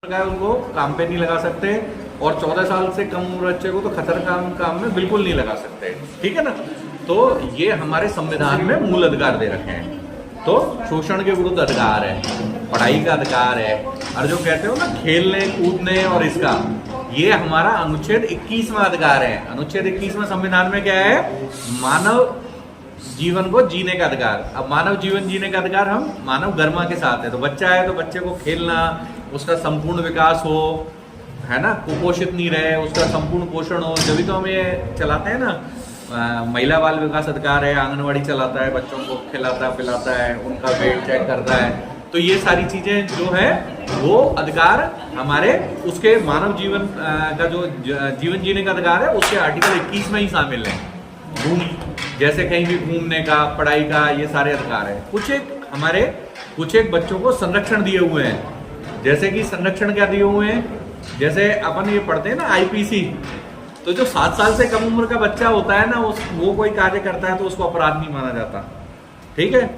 उनको काम पे नहीं लगा सकते, और 14 साल से कम उम्र बच्चे को तो खतरनाक काम में बिल्कुल नहीं लगा सकते। ठीक है ना। तो ये हमारे संविधान में मूल अधिकार दे रखे हैं। तो शोषण के विरुद्ध अधिकार है, पढ़ाई का अधिकार है, और जो कहते हो ना खेलने कूदने और इसका, ये हमारा अनुच्छेद 21वां अधिकार है। अनुच्छेद 21वां संविधान में क्या है? मानव जीवन को जीने का अधिकार। अब मानव जीवन जीने का अधिकार हम मानव गरिमा के साथ है। तो बच्चा है तो बच्चे को खेलना, उसका संपूर्ण विकास हो, है ना, कुपोषित नहीं रहे, उसका संपूर्ण पोषण हो। जब भी तो हम ये चलाते हैं ना, महिला बाल विकास अधिकार है, आंगनवाड़ी चलाता है, बच्चों को खिलाता पिलाता है, उनका वेट चेक करता है। तो ये सारी चीजें जो है वो अधिकार हमारे उसके मानव जीवन का जो जीवन जीने का अधिकार है उसके आर्टिकल 21 में ही शामिल है। जैसे कहीं भी घूमने का, पढ़ाई का, ये सारे अधिकार है। कुछ एक बच्चों को संरक्षण दिए हुए हैं। जैसे कि संरक्षण क्या दिए हुए हैं? जैसे अपन ये पढ़ते हैं ना आईपीसी, तो जो 7 साल से कम उम्र का बच्चा होता है ना, वो कोई कार्य करता है तो उसको अपराध नहीं माना जाता। ठीक है।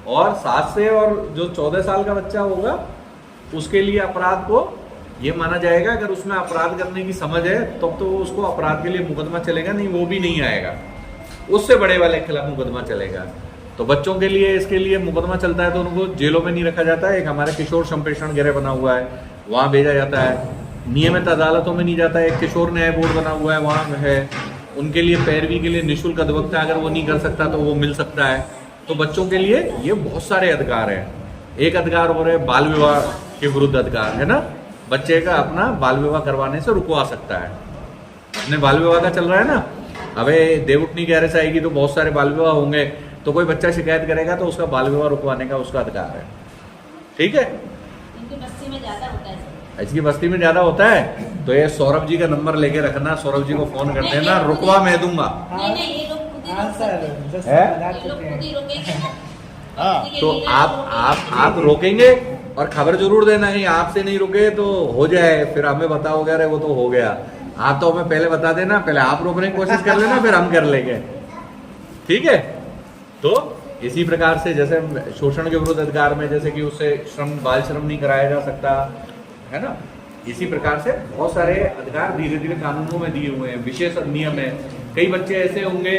और 7 से और जो 14 साल का बच्चा होगा उसके लिए अपराध को ये माना जाएगा, अगर उसमें अपराध करने की समझ है तब तो उसको अपराध के लिए मुकदमा चलेगा, नहीं वो भी नहीं आएगा, उससे बड़े वाले के खिलाफ मुकदमा चलेगा। तो बच्चों के लिए इसके लिए मुकदमा चलता है तो उनको जेलों में नहीं रखा जाता है। एक हमारे किशोर संप्रेषण गृह बना हुआ है, वहाँ भेजा जाता है। नियमित अदालतों में नहीं जाता है। एक किशोर न्याय बोर्ड बना हुआ है, वहाँ है। उनके लिए पैरवी के लिए निःशुल्क अधिवक्ता, अगर वो नहीं कर सकता तो वो मिल सकता है। तो बच्चों के लिए ये बहुत सारे अधिकार हैं। एक अधिकार और है बाल विवाह के विरुद्ध अधिकार, है ना। बच्चे का अपना बाल विवाह करवाने से रुकवा सकता है। अपने बाल विवाह का चल रहा है ना, अबे देवउठनी गैरेज आएगी तो बहुत सारे बाल विवाह होंगे, तो कोई बच्चा शिकायत करेगा तो उसका बाल विवाह रुकवाने का उसका अधिकार है। ठीक है। इनकी बस्ती में ज्यादा होता है। इसकी बस्ती में ज्यादा होता है तो ये सौरभ जी का नंबर लेके रखना, सौरभ जी को फोन कर देना, रुकवा मैं दूंगा। नहीं ये लोग खुद ही हाँ रोक सर, सकते हैं। जस्ट है? मजाक ये लोग करते खुद ही हैं। रोकेंगे। हाँ। तो आप रोकेंगे और खबर जरूर देना है। आपसे नहीं रुके तो हो जाए, फिर हमें बताओगे अरे वो तो हो गया। आप तो हमें पहले बता देना, पहले आप रोकने की कोशिश कर लेना, फिर हम कर लेंगे। ठीक है। तो इसी प्रकार से जैसे शोषण के विरुद्ध अधिकार में, जैसे कि उससे बाल श्रम नहीं कराया जा सकता, है ना। इसी प्रकार से बहुत सारे अधिकार धीरे धीरे कानूनों में दिए हुए हैं। विशेष नियम है। कई बच्चे ऐसे होंगे,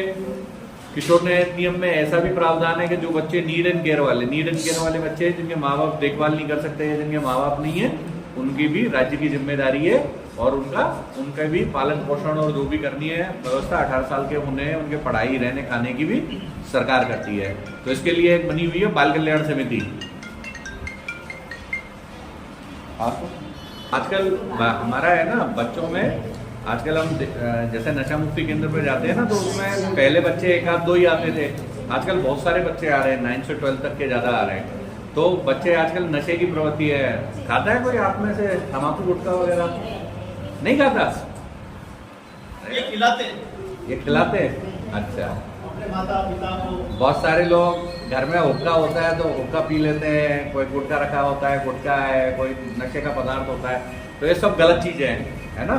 किशोर न्याय नियम में ऐसा भी प्रावधान है कि जो बच्चे नीड एंड केयर वाले बच्चे जिनके माँ बाप देखभाल नहीं कर सकते हैं, जिनके माँ बाप नहीं है, उनकी भी राज्य की जिम्मेदारी है, और उनका भी पालन पोषण और जो भी करनी है व्यवस्था 18 साल के होने, उनके पढ़ाई रहने खाने की भी सरकार करती है। तो इसके लिए एक बनी हुई है बाल कल्याण समिति। आजकल हमारा है ना बच्चों में, आजकल हम जैसे नशा मुक्ति केंद्र पे जाते हैं ना, तो उसमें पहले बच्चे 1 आध 2 ही आते थे। आजकल बहुत सारे बच्चे आ रहे हैं, 9 से 12 तक के ज्यादा आ रहे हैं। तो बच्चे आजकल नशे की प्रवृत्ति है। खाता है कोई आप में से तम्बाकू गुटखा वगैरह? नहीं खाता। ये खिलाते अच्छा। अपने माता पिता को। बहुत सारे लोग घर में हुक्का होता है तो हुक्का पी लेते हैं, कोई गुटखा रखा होता है, गुटखा है, कोई नशे का पदार्थ होता है। तो ये सब गलत चीजें हैं, है ना।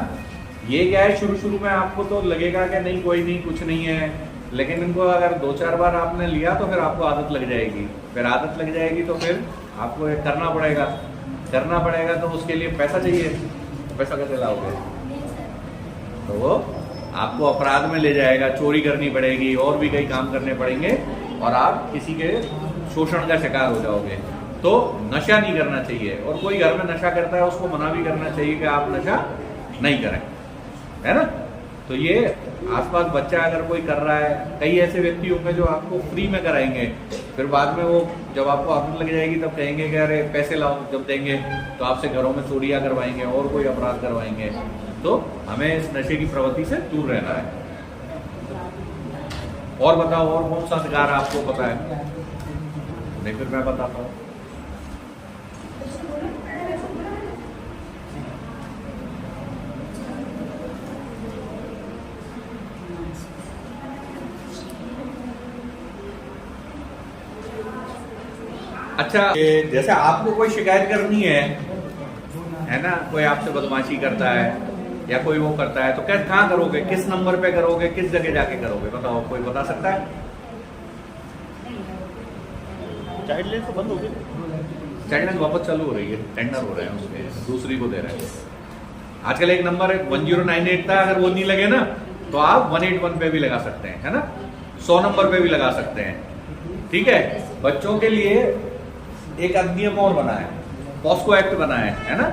ये क्या है, शुरू में आपको तो लगेगा कि नहीं कोई नहीं, कुछ नहीं है, लेकिन इनको अगर 2-4 बार आपने लिया तो फिर आपको आदत लग जाएगी। फिर आदत लग जाएगी तो फिर आपको करना पड़ेगा। तो उसके लिए पैसा चाहिए, पैसा कैसे लाओगे? तो वो आपको अपराध में ले जाएगा, चोरी करनी पड़ेगी, और भी कई काम करने पड़ेंगे, और आप किसी के शोषण का शिकार हो जाओगे। तो नशा नहीं करना चाहिए, और कोई घर में नशा करता है उसको मना भी करना चाहिए कि आप नशा नहीं करें, है ना। तो ये आसपास बच्चा अगर कोई कर रहा है, कई ऐसे व्यक्ति होंगे जो आपको फ्री में कराएंगे, फिर बाद में वो जब आपको आदत लग जाएगी तब कहेंगे कि अरे पैसे लाओ, जब देंगे तो आपसे घरों में चोरियां करवाएंगे और कोई अपराध करवाएंगे। तो हमें इस नशे की प्रवृत्ति से दूर रहना है। और बताओ, और कौन सा अधिकार आपको पता है? नहीं फिर मैं बताता हूँ। अच्छा, जैसे आपको कोई शिकायत करनी है ना, कोई आपसे बदमाशी करता है या कोई वो करता है, तो क्या कहाँ करोगे, किस नंबर पे करोगे, किस जगह जाके करोगे? बताओ, कोई बता सकता है? चाइल्ड लाइन तो बंद हो गई। चाइल्ड वापस चालू हो रही है, टेंडर हो रहे हैं उसके, दूसरी को दे रहे हैं। आजकल एक नंबर 1098 था, अगर वो नहीं लगे ना तो आप 181 पे भी लगा सकते हैं, है ना, 100 नंबर पे भी लगा सकते हैं। ठीक है, बच्चों के लिए एक अधिनियम और बना है, पॉस्को एक्ट बना है ना।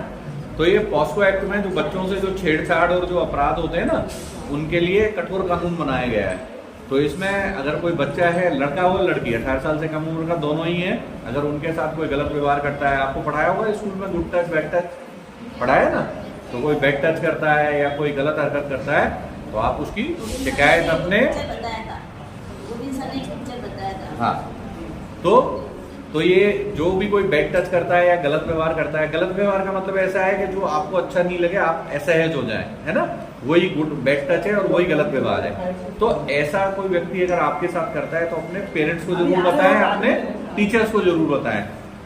तो ये पॉस्को एक्ट में जो बच्चों से जो छेड़छाड़ और जो अपराध होते हैं ना, उनके लिए कठोर कानून बनाया गया है। तो इसमें अगर कोई बच्चा है, लड़का हो लड़की, 18 साल से कम उम्र का दोनों ही है, अगर उनके साथ कोई गलत व्यवहार करता है, आपको पढ़ाया होगा स्कूल में गुड टच बैड टच पढ़ाया ना, तो कोई बैड टच करता है या कोई गलत हरकत करता है तो आप उसकी शिकायत अपने, बताया था, गोविंद सर ने टीचर बताया था। हाँ, तो ये जो भी कोई बैड टच करता है या गलत व्यवहार करता है, गलत व्यवहार का मतलब ऐसा है कि जो आपको अच्छा नहीं लगे, आप असहज हो जाए, है ना, वही गुड बैड टच है और वही गलत व्यवहार है। तो ऐसा कोई व्यक्ति अगर आपके साथ करता है तो अपने पेरेंट्स को जरूर बताएं, अपने टीचर्स को जरूर बताएं,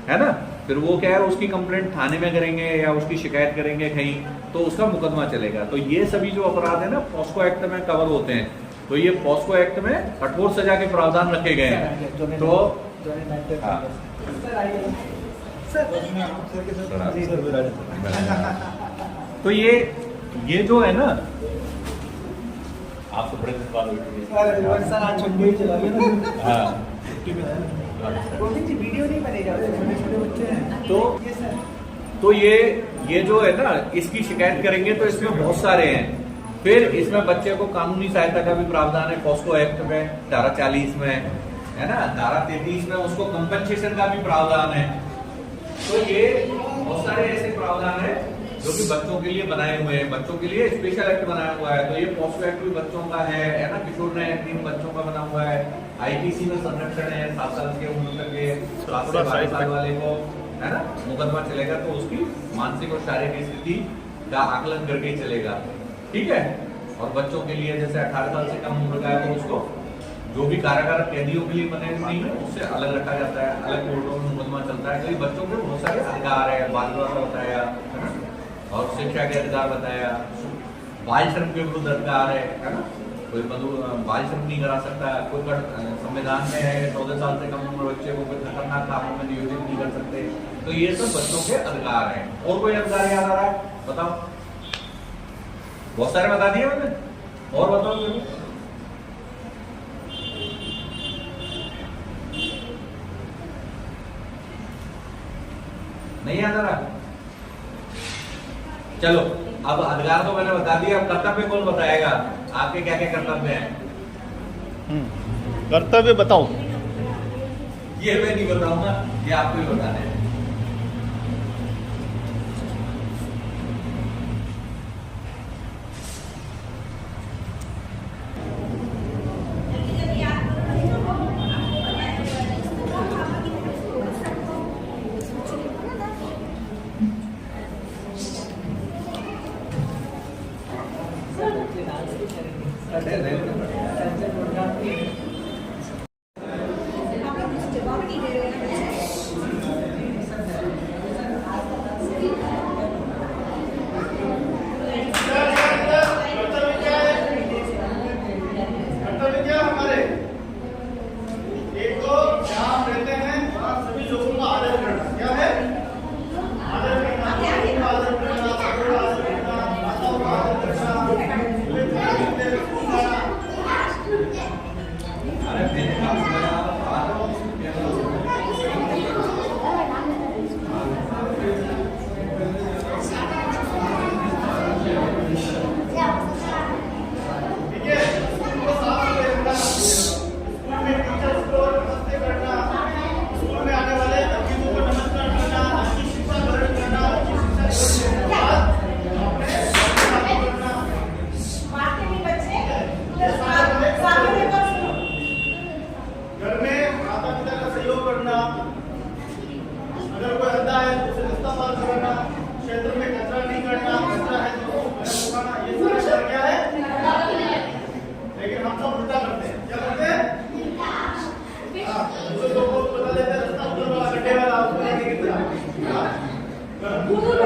है ना। फिर वो क्या है, उसकी कंप्लेंट थाने में करेंगे या उसकी शिकायत करेंगे कहीं, तो उसका मुकदमा चलेगा। तो ये सभी जो अपराध है ना पॉस्को एक्ट में कवर होते हैं। तो ये पॉस्को एक्ट में कठोर सजा के प्रावधान रखे गए हैं। तो हाँ, तो ये जो है ना, आप तो बड़े वीडियो नहीं बनेगा, छोटे बच्चे हैं। तो ये जो है ना, इसकी शिकायत करेंगे तो इसमें बहुत सारे हैं। फिर इसमें बच्चे को कानूनी सहायता का भी प्रावधान है पॉस्को एक्ट में, धारा 40 में, है ना, धारा 33 में उसको कंपनसेशन का भी प्रावधान है। तो ये बहुत सारे ऐसे प्रावधान है जो कि बच्चों के लिए बनाए हुए हैं, बच्चों के लिए स्पेशल एक्ट बनाया हुआ है। तो ये पॉस्को एक्ट भी बच्चों का है ना, किशोर न्याय एक्ट भी बच्चों का बना हुआ है। आईपीसी में संरक्षण है, 7 साल के उम्र तक के 7 से 12 साल वाले को, है ना, मुकदमा चलेगा तो उसकी मानसिक और शारीरिक स्थिति का आकलन करके चलेगा। ठीक है, और बच्चों के लिए जैसे 18 साल से कम उम्र का है तो उसको जो भी कारागार कैदियों के लिए बने नहीं है उससे अलग रखा जाता है, अलग कोर्टों में मुकदमा चलता है। तो बच्चों के बहुत सारे अधिकार है, बाल विवाह बताया, है ना, और शिक्षा के अधिकार बताया, बाल श्रम के विरुद्ध अधिकार है ना, कोई बाल श्रम नहीं करा सकता, कोई संविधान में है 14 साल से कम उम्र बच्चे को कोई खतरनाक कामों में नियोजित नहीं कर सकते। तो ये सब बच्चों के अधिकार हैं। और कोई अधिकार याद आ रहा है, बताओ? बहुत सारे बता दिए मैंने, और बताओ। नहीं याद आ रहा? चलो, अब अधिकार तो मैंने बता दिया, अब कर्तव्य कौन बताएगा? आपके क्या क्या कर्तव्य हैं? कर्तव्य बताओ। ये मैं नहीं बताऊंगा, ये आपको ही बताना है।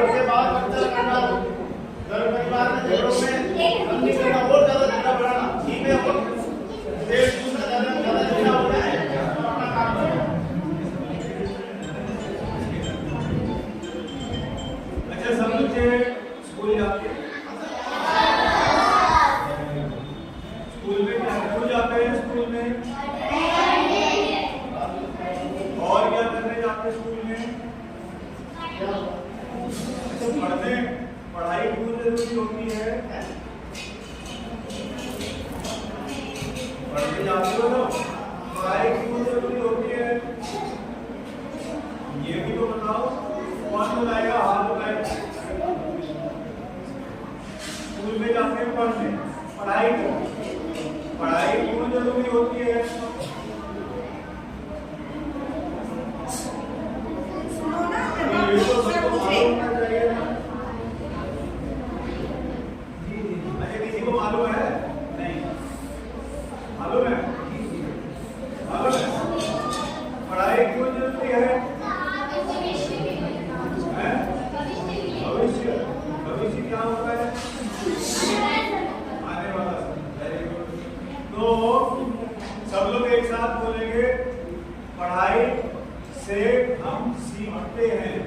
के बाद जाते हैं? स्कूल में क्यों जाते हैं? स्कूल में और क्या करने जाते हैं? स्कूल में पढ़ने, पढ़ाई क्यों जरूरी होती है? पढ़ने जाते हो तो पढ़ाई क्यों जरूरी होती है? ये भी तो बताओ। कौन बताएगा? हाथ बताएगा। स्कूल में जाते हैं पढ़ने, पढ़ाई क्यों जरूरी होती है? ये तो सबको मालूम होना चाहिए ना। अच्छा, किसी को मालूम है? नहीं मालूम है? मालूम है? पढ़ाई क्यों जरूरी है? भविष्य। भविष्य क्या होता है? आने वाला। Very good. तो सब लोग एक साथ बोलेंगे, पढ़ाई से हम सीखते हैं।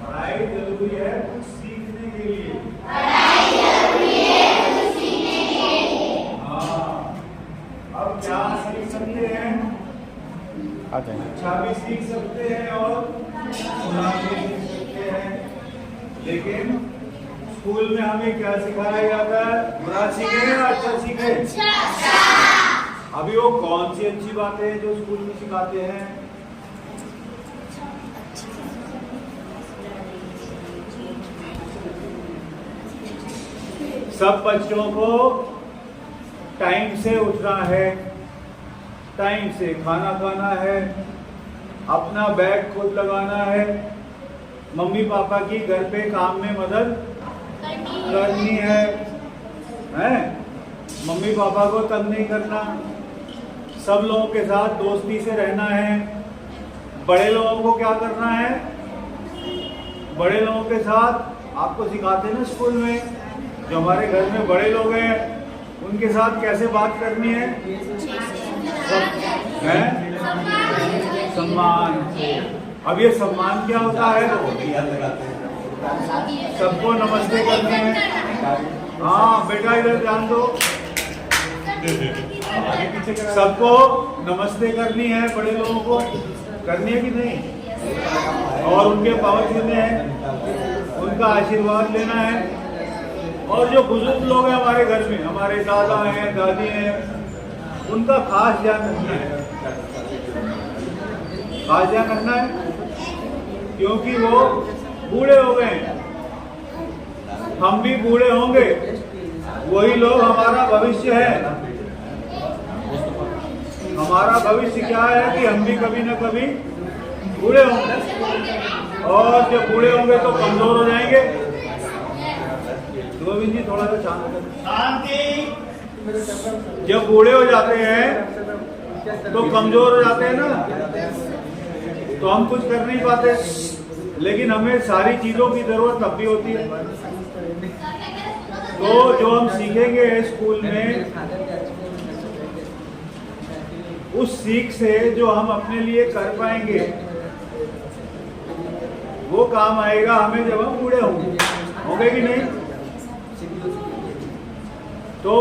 पढ़ाई जरूरी है कुछ सीखने के लिए। हाँ, अब क्या सीख सकते हैं? अच्छा भी सीख सकते हैं और बुरा भी सीख सकते हैं। लेकिन स्कूल में हमें क्या सिखाया जाता है? बुरा सीखे या अच्छा सीखे? अभी वो कौन सी अच्छी बातें हैं जो स्कूल में सिखाते हैं? सब बच्चों को टाइम से उठना है, टाइम से खाना खाना है, अपना बैग खुद लगाना है, मम्मी पापा की घर पे काम में मदद करनी है, मम्मी पापा को तंग नहीं करना, सब लोगों के साथ दोस्ती से रहना है। बड़े लोगों को क्या करना है? बड़े लोगों के साथ आपको सिखाते हैं ना स्कूल में, जो हमारे घर में बड़े लोग हैं उनके साथ कैसे बात करनी है? सम्मान। अब ये सम्मान क्या होता है? सबको नमस्ते करनी है। हाँ बेटा इधर ध्यान दो। सबको नमस्ते करनी है, बड़े लोगों को करनी है कि नहीं? और उनके पाँव छूने हैं, उनका आशीर्वाद लेना है। और जो बुजुर्ग लोग हैं हमारे घर में, हमारे दादा हैं, दादी हैं, उनका खास ध्यान रखना है। खास ध्यान रखना है क्योंकि वो बूढ़े हो गए हैं, हम भी बूढ़े होंगे। वही लोग हमारा भविष्य है। हमारा भविष्य क्या है कि हम भी कभी न कभी बूढ़े होंगे, और जब बूढ़े होंगे तो कमजोर हो जाएंगे। गोविंद जी थोड़ा सा शांति। जब बूढ़े हो जाते हैं तो कमजोर हो जाते हैं ना, तो हम कुछ कर नहीं पाते। लेकिन हमें सारी चीजों की जरूरत तब भी होती है। तो जो हम सीखेंगे स्कूल में, उस सीख से जो हम अपने लिए कर पाएंगे वो काम आएगा हमें जब हम बूढ़े होंगे कि नहीं? तो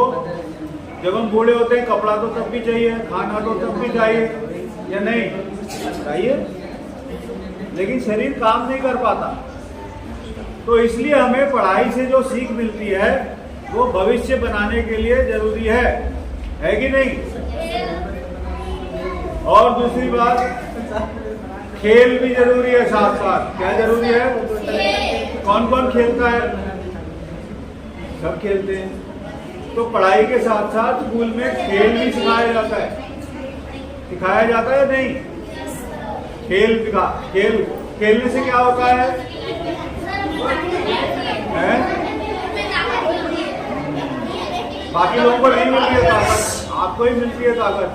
जब हम बूढ़े होते हैं कपड़ा तो तब भी चाहिए, खाना तो तब भी चाहिए, या नहीं चाहिए? लेकिन शरीर काम नहीं कर पाता। तो इसलिए हमें पढ़ाई से जो सीख मिलती है वो भविष्य बनाने के लिए जरूरी है कि नहीं? और दूसरी बात, खेल भी जरूरी है साथ साथ। क्या जरूरी है? कौन कौन खेलता है? सब खेलते हैं। तो पढ़ाई के साथ साथ स्कूल में खेल भी सिखाया जाता है। सिखाया जाता है नहीं? खेलने से क्या होता है? बाकी लोगों को नहीं मिलती है ताकत, आपको ही मिलती है ताकत।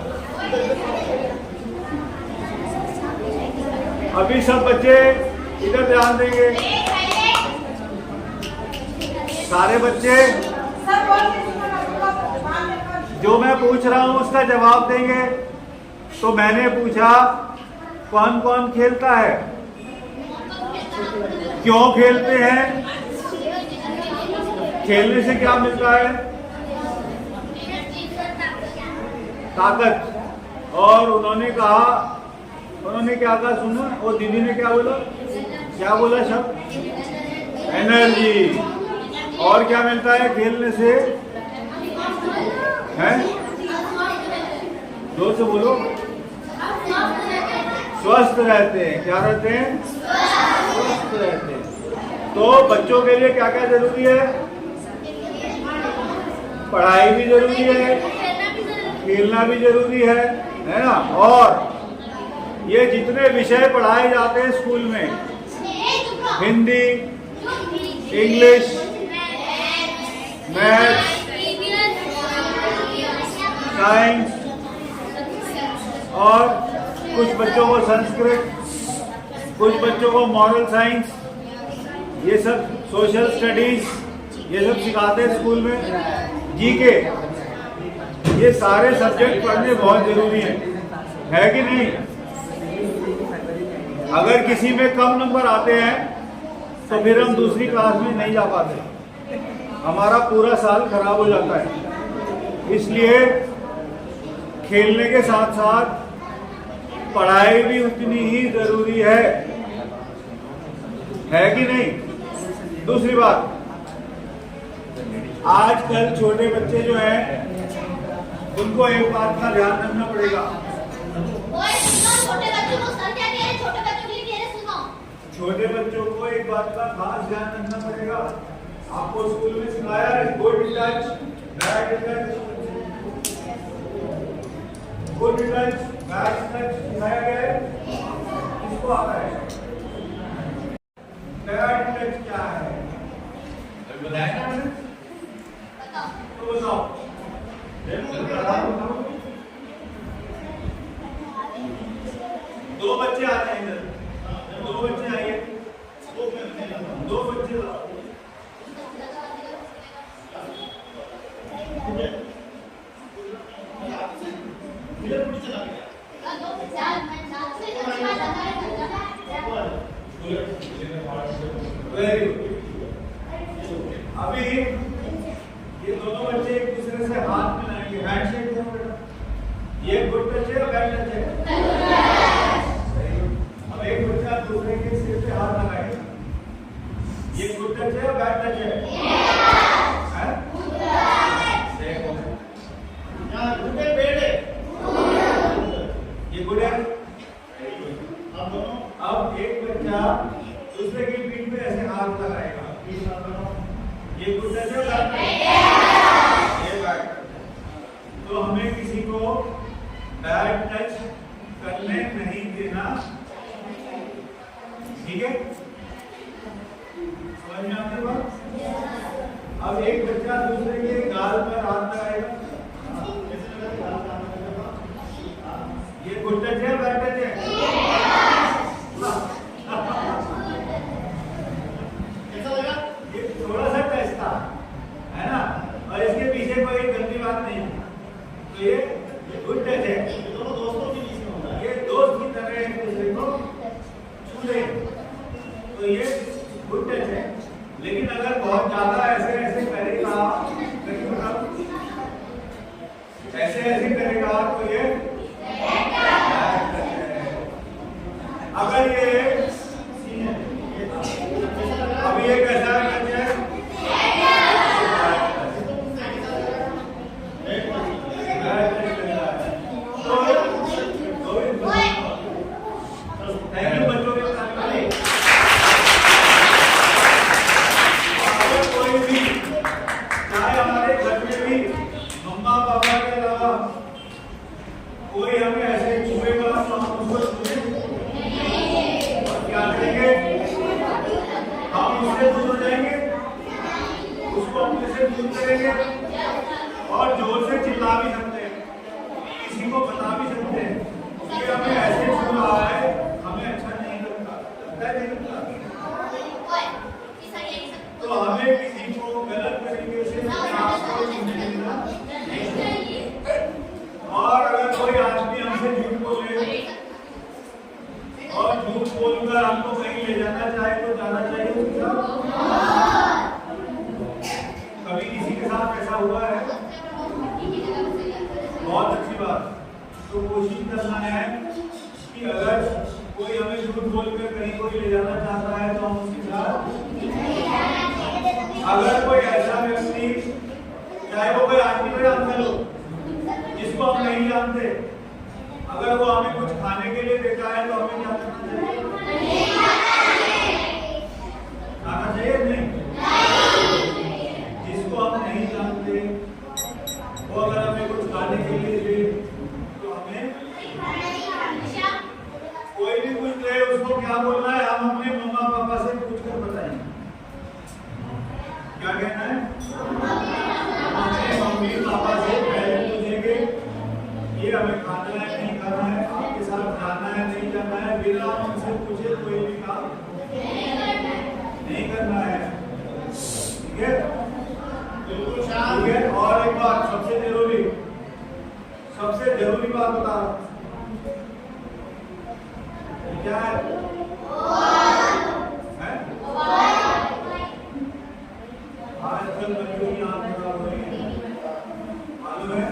अभी सब बच्चे इधर ध्यान देंगे, सारे बच्चे जो मैं पूछ रहा हूं उसका जवाब देंगे। तो मैंने पूछा कौन कौन खेलता है? क्यों खेलते हैं? खेलने से क्या मिलता है? ताकत। और उन्होंने क्या कहा सुनो, वो दीदी ने क्या बोला शब्द? एनर्जी। और क्या मिलता है खेलने से? हैं? जोर से बोलो। स्वस्थ रहते हैं। क्या रहते हैं? स्वस्थ रहते हैं। तो बच्चों के लिए क्या क्या जरूरी है? पढ़ाई भी जरूरी है, खेलना भी जरूरी है ना? और ये जितने विषय पढ़ाए जाते हैं स्कूल में, हिंदी, इंग्लिश, मैथ्स, साइंस, और कुछ बच्चों को संस्कृत, कुछ बच्चों को मॉरल साइंस, ये सब सोशल स्टडीज, ये सब सिखाते हैं स्कूल में। जीके, ये सारे सब्जेक्ट पढ़ने बहुत जरूरी है कि नहीं? अगर किसी में कम नंबर आते हैं तो फिर हम दूसरी क्लास में नहीं जा पाते, हमारा पूरा साल खराब हो जाता है। इसलिए खेलने के साथ साथ पढ़ाई भी उतनी ही जरूरी है कि नहीं? दूसरी बात, आजकल छोटे बच्चे जो हैं उनको एक बात का ध्यान रखना पड़ेगा। छोटे बच्चों को एक बात का खास ध्यान रखना पड़ेगा। आपको स्कूल में सिखाया है good touch, bad touch, good touch, bad touch सिखाया गया है। किसको आता है? बैड टच क्या है? बताया ना? तो बताओ। दो बच्चे आते हैं इधर, दो बच्चे आइए, दो बच्चे वेरी गुड। अभी ये दोनों बच्चे एक दूसरे से हाथ मिलाएंगे, हैंडशेक करो बेटा। ये गुड टच है या बैड टच है? अब एक बच्चा दूसरे के सिर पे हाथ लगाएगा, ये गुड टच है या बैड टच है? ये गुड है। अब एक बच्चा दूसरे की पीठ पे ऐसे हाथ लगाएगा, ये गुड टच है? ये बैड। तो हमें किसी को बैड टच करने नहीं देना, ठीक है? समझ में आती बात? अब एक बच्चा दूसरे के गाल पर हाथ लगाएगा, ये गुड टच है बैड टच है? ये थोड़ा सा टच था, है ना? और इसके पीछे कोई गंदी बात नहीं है, तो ये गुड टच है। दोनों दोस्तों के बीच में होता है, ये दोस्त की तरह एक दूसरे को छू ले, तो ये गुड टच है। लेकिन अगर बहुत ज्यादा ऐसे ऐसे करेगा, ऐसे ऐसे करेगा तो ये अगर ये अब ये कैसा टच है? थैंक यू बच्चों के साथ। कोई भी चाहे हमारे घर में भी मम्मा पापा के अलावा कोई हमें ऐसे छुएगा तो हम उसको क्या करेंगे? हम उससे दूर हो जाएंगे, उसको अपने से दूर करेंगे और जोर से चिल्ला भी सकते हैं, किसी को बता भी सकते हैं कि हमें ऐसे छू रहा है, हमें अच्छा नहीं लगता, नहीं लगता। तो हमें किसी को गलत तरीके से छूने देना नहीं। और अगर कोई आदमी हमसे झूठ बोले और झूठ बोलकर हमको कहीं ले जाना चाहे तो मानना है कि अगर कोई हमें झूठ बोलकर कहीं कोई ले जाना चाहता है तो हम उसके साथ, अगर कोई ऐसा व्यक्ति, चाहे वो कोई आदमी या अंकल हो जिसको हम नहीं जानते, अगर वो हमें कुछ खाने के लिए देता है तो हमें क्या करना चाहिए? खाना चाहिए नहीं? जिसको हम नहीं जानते वो अगर हमें कुछ खाने के लिए दे तो हमें, कोई भी कुछ दे उसको क्या बोलना है? हम अपने मम्मा पापा से पूछकर बताएंगे। क्या कहना है? अपने मम्मी पापा से पहले पूछेंगे ये हमें खाना है नहीं खाना है, आपके साथ जाना है नहीं जाना है, बिना उनसे पूछे कोई भी काम नहीं करना है। ठीक है? बिल्कुल ठीक है। और एक बात सबसे जरूरी बात बता रहा हूं, क्या है? आजकल बच्चों की आंख खराब हो रही है, मालूम है?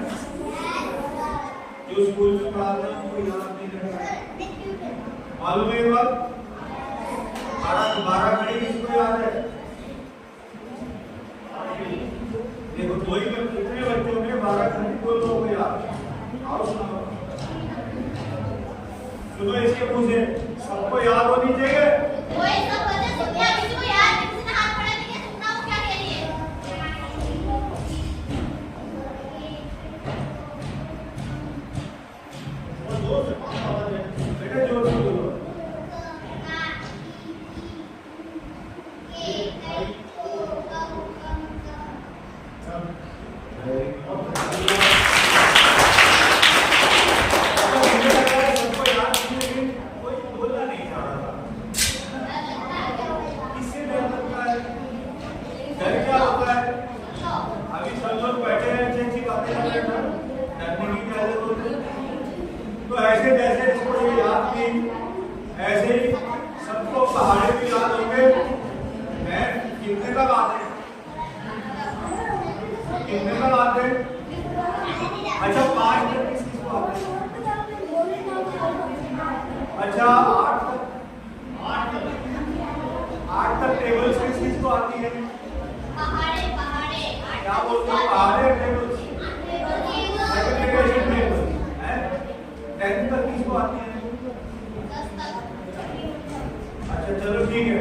जो स्कूल में पढ़ाते हैं उनको याद नहीं रहता, मालूम है? ये बात 12 घड़ी किसको याद है? देखो दो ही कितने बच्चों में 12 घड़ी को लोगों को याद है। आओ सुनो इसके पूछे, सबको याद होनी चाहिए। बेटा जोर से बोलो। तो ऐसे जैसे इसको ये याद की, ऐसे ही सबको पहाड़े भी याद होंगे। मैं कितने तक आते हैं? कितने तक आते हैं? अच्छा 5 तक किसको आते हैं? अच्छा 8 तक टेबल्स किसको आती है? क्या बोलते हैं? पहाड़े टेबल्स, मल्टीप्लिकेशन टेबल है। 10 तक किसको आती है? अच्छा चलो ठीक है।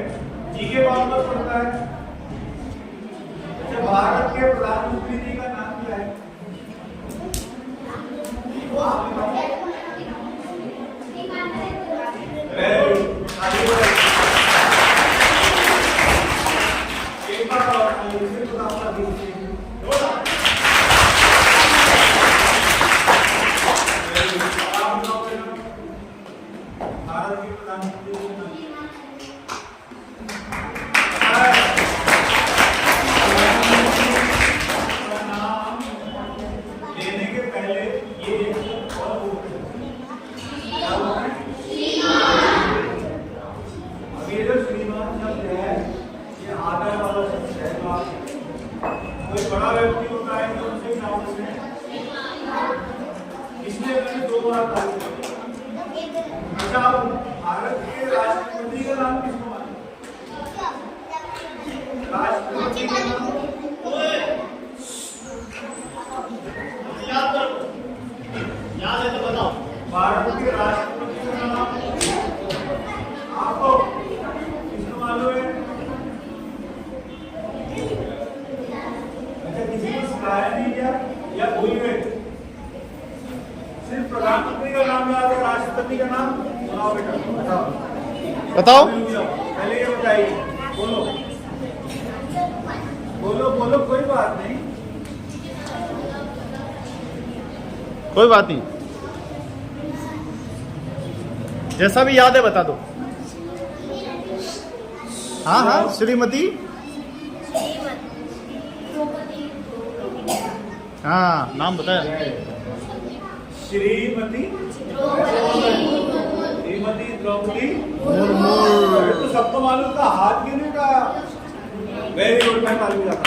जीके कौन कौन पढ़ता है? अच्छा भारत के प्रधानमंत्री जी का नाम क्या है? एक बार और भारत के प्रधानमंत्री नाम लेने के पहले ये एक और अब ये जो श्रीमान शब्द है ये आदर वाला शब्द है। कोई बड़ा व्यक्ति होता है तो उनसे क्या बोलते हैं? इसलिए मैंने 2 बार तारीफ की। अच्छा भारत के राष्ट्रपति का नाम किसको मालूम? राष्ट्रपति का नाम याद करो, याद है तो बताओ। भारत के राष्ट्रपति का नाम आपको किसको मालूम है? अच्छा किसी को सिखाया नहीं क्या या भूल गए? सिर्फ प्रधानमंत्री का नाम याद है, राष्ट्रपति का नाम सुनाओ बेटा, बताओ। पहले ये बताइए, बोलो बोलो बोलो, कोई बात नहीं, कोई बात नहीं, जैसा भी याद है बता दो। हाँ हाँ श्रीमती, हाँ नाम बताया। श्रीमती द्रौपदी मुर्मू। तो सबको मालूम था, हाथ गिरने का। वेरी गुड, मैं मालूम जाता।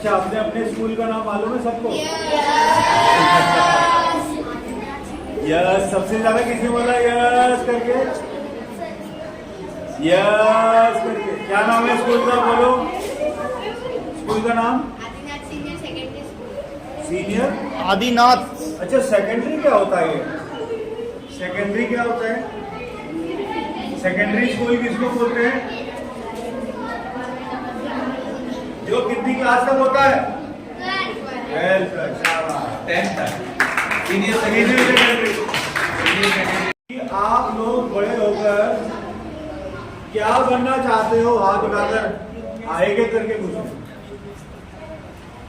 अच्छा, अपने अपने स्कूल का नाम मालूम है सबको? यस, सबसे ज्यादा किसने बोला यस करके? यस करके। क्या नाम है स्कूल का, बोलो स्कूल का नाम? सीनियर आदिनाथ। अच्छा, सेकेंडरी क्या होता है ये? सेकेंडरी क्या होता है? सेकेंडरी स्कूल किसको बोलते हैं? जो कितनी क्लास तक होता है? 12th तक। शाबाश। 10th तक सीनियर सीनियर सेकेंडरी। सेकेंडरी। आप लोग बड़े होकर क्या बनना चाहते हो? हाथ उठाकर आएंगे करके पूछो।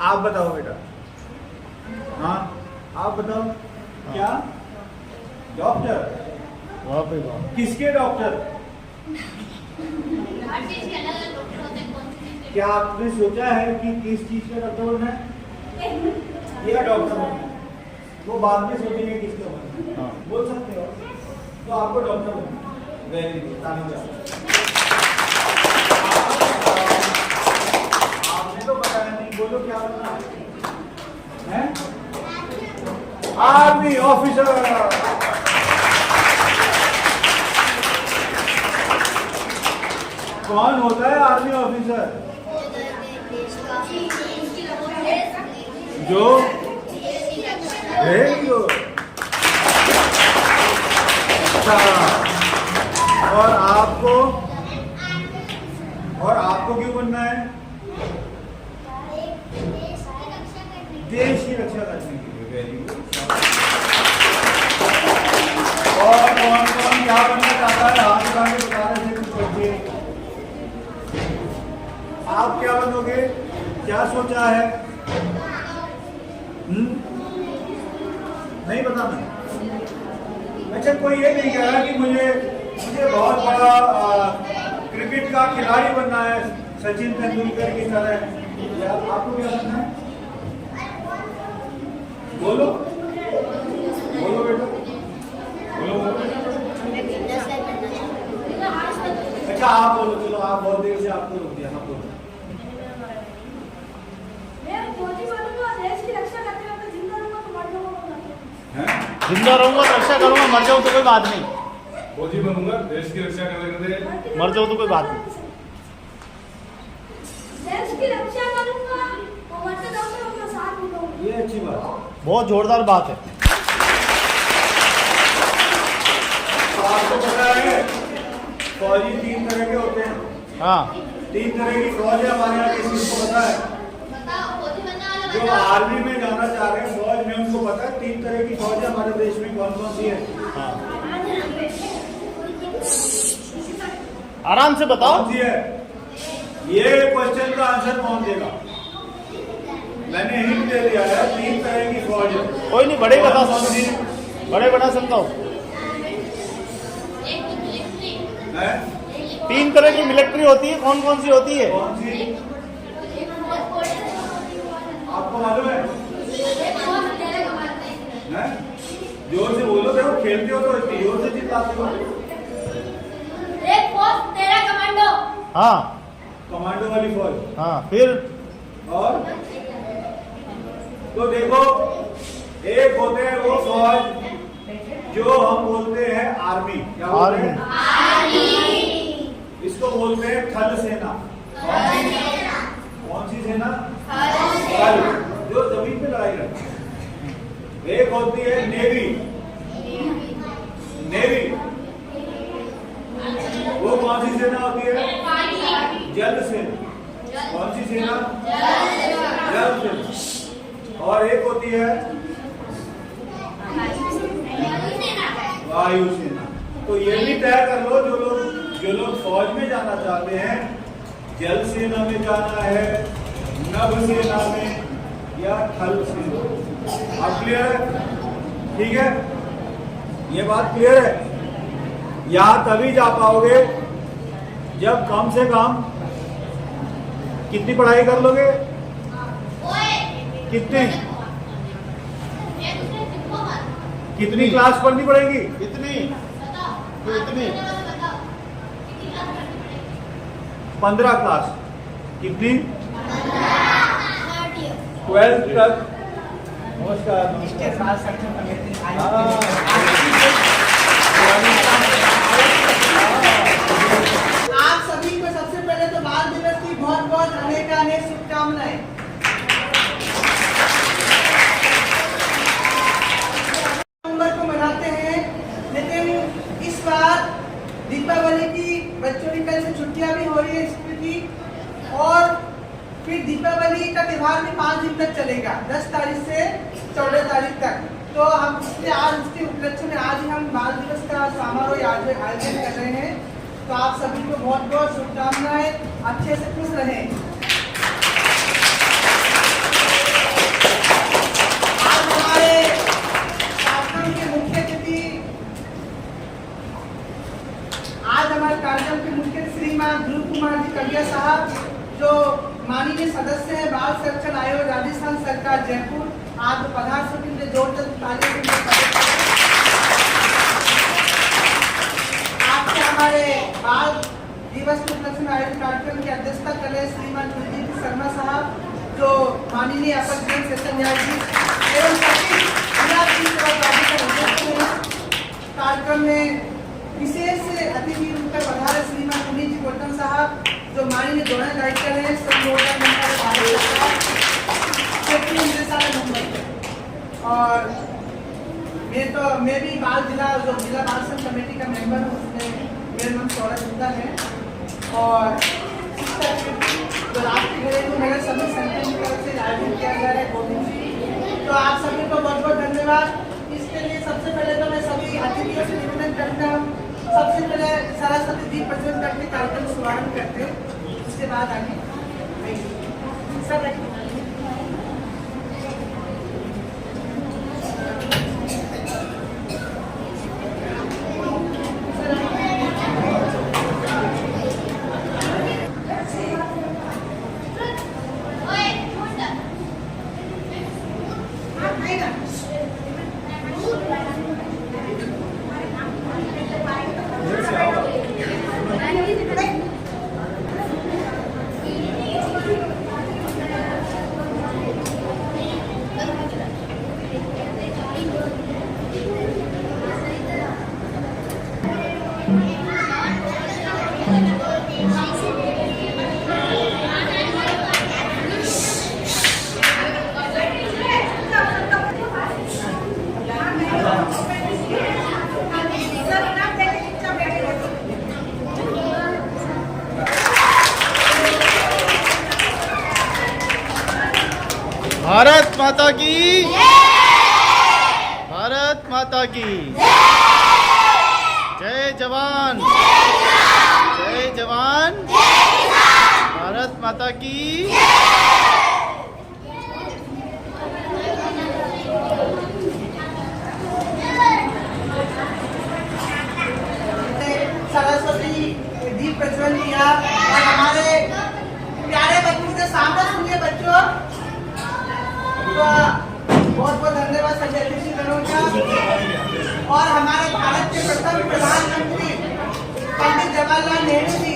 आप बताओ बेटा। हाँ, आप बताओ। क्या? डॉक्टर? वाह भाई वाह। किसके डॉक्टर? क्या आपने सोचा है कि किस चीज का डॉक्टर बनना है? या डॉक्टर बनना है? वो बाद में सोचेंगे किसका बनना है। हाँ। बोल सकते हो तो आपको डॉक्टर बनना है। वेरी गुड, तालियां। आपने तो बताया नहीं, बोलो क्या बनना है? Army officer. कौन होता है आर्मी ऑफिसर? जो वेरी गुड। अच्छा, और आपको क्यों बनना है? देश की रक्षा करने के लिए। Very good. और कौन कौन क्या बनना चाहता है? हाथ उठा के बता रहे थे कुछ बच्चे। आप क्या बनोगे? क्या सोचा है? नहीं बताना। अच्छा, कोई ये नहीं कह रहा कि मुझे बहुत बड़ा क्रिकेट का खिलाड़ी बनना है, सचिन तेंदुलकर की तरह। या आपको क्या बनना है? बोलो बोलो बेटा, बोलो। अच्छा, आप बोलो। चलो, आप बहुत देर से आपको रोक दिया। आप बोलो। जिंदा रहूंगा तो रक्षा करूंगा, मर जाऊं तो कोई बात नहीं। फौजी बनूंगा, देश की रक्षा करने। मर जाऊं तो कोई बात नहीं। देश की रक्षा करूंगा और मरते दम तक अपना साथ दूंगा। ये अच्छी बात है। बहुत जोरदार बात है। तो आपको पता है फौजी 3 तरह के होते हैं। हाँ। 3 तरह की फौज है हमारे यहाँ। किसी को पता है? जो आर्मी में जाना चाह रहे हैं फौज में, उनको पता है 3 तरह की फौज है हमारे देश में। कौन कौन सी है? हाँ। आराम से बताओ। कौन सी है? ये क्वेश्चन का आंसर कौन देगा? मैंने हिंट दे दिया है। 3 तरह की फौज है। कोई नहीं, बड़े बता कौन सी सकते, बड़े बता सकता हूँ। है? 3 तरह की मिलिट्री होती है, कौन कौन सी होती है? कौन सी? आपको मालूम है? हैं? जोर से बोलो। देखो, खेलते हो तो इतनी जोर से चिल्लाते हो। हाँ। कमांडो वाली फौज। हाँ, फिर और तो देखो, एक होते हैं वो फौज जो हम बोलते हैं आर्मी। क्या बोलते हैं? इसको बोलते हैं थल सेना। कौन सी सेना? थल, जो जमीन पे लड़ाई करती है। एक होती है नेवी। नेवी वो कौन सी सेना होती है? जल सेना। कौन सी सेना? जल सेना। और एक होती है वायु सेना। तो ये भी तय कर लो, जो लोग फौज में जाना चाहते हैं, जल सेना में जाना है, नभ सेना में, या थल सेना। आप क्लियर है? ठीक है, ये बात क्लियर है। यहां तभी जा पाओगे जब कम से कम कितनी पढ़ाई कर लोगे? कितनी क्लास पढ़नी पड़ेगी? कितनी? कितनी? 15 क्लास। कितनी? 12th तक। नमस्कार इसके नमस्कार। साथ संगठन कमेटी आई आप सभी को सबसे पहले तो बाल दिवस की बहुत बहुत अनेक शुभकामनाएं। नवंबर को मनाते हैं, लेकिन इस बार दीपावली की बच्चों की कल से छुट्टियां भी हो रही है स्कूल की, और फिर दीपावली का त्योहार भी 5 दिन तक चलेगा, 10 तारीख से 14 तारीख तक। तो हम इसलिए आज इसके उपलक्ष्य में आज ही हम बाल दिवस का समारोह आयोजन कर रहे हैं। तो आप सभी को बहुत बहुत शुभकामनाएं, अच्छे से खुश रहें। आज हमारे कार्यक्रम के मुख्य अतिथि, आज हमारे कार्यक्रम के मुख्य श्रीमान ध्रुव कुमार जी कलिया साहब, जो माननीय सदस्य है बाल संरक्षण आयोग राजस्थान सरकार जयपुर, आज पधार सके लिए जोरदार तालियों से आपके हमारे बाल दिवस के उपलक्ष्य में आयोजित कार्यक्रम की अध्यक्षता कर रहे श्रीमान कुलदीप शर्मा साहब, जो माननीय अपर जेल सेशन न्यायाधीश एवं सभी जिला कार्यक्रम में विशेष अतिथि रूपकर पधारे श्रीमान पुनीत जी गौतम साहब, जो माननीय जोनल डायरेक्टर है मुंबई। और मैं भी जिला बाल संघ कमेटी का मेंबर हूँ, उसमें मेरा नाम सौरभ गुप्ता है। और जो राष्ट्रीय घरेलू नगर सभी संगठन की तरफ से आयोजित किया जा रहा है गोविंद जी, तो आप सभी को बहुत बहुत धन्यवाद। इसके लिए सबसे पहले तो मैं सभी अतिथियों से निवेदन करता हूँ, सबसे पहले सरस्वती दीप प्रज्वलन करके कार्यक्रम शुभारंभ करते हैं, उसके बाद आगे सब भारत माता की, भारत माता की जय जवान, जय जवान, भारत माता की। सरस्वती दीप प्रज्वलन किया, और हमारे प्यारे बच्चों के सामने सुनिए बच्चों, बहुत बहुत धन्यवाद सभी अतिथिगणों का। और हमारे भारत के प्रथम प्रधानमंत्री पंडित जवाहरलाल नेहरू जी,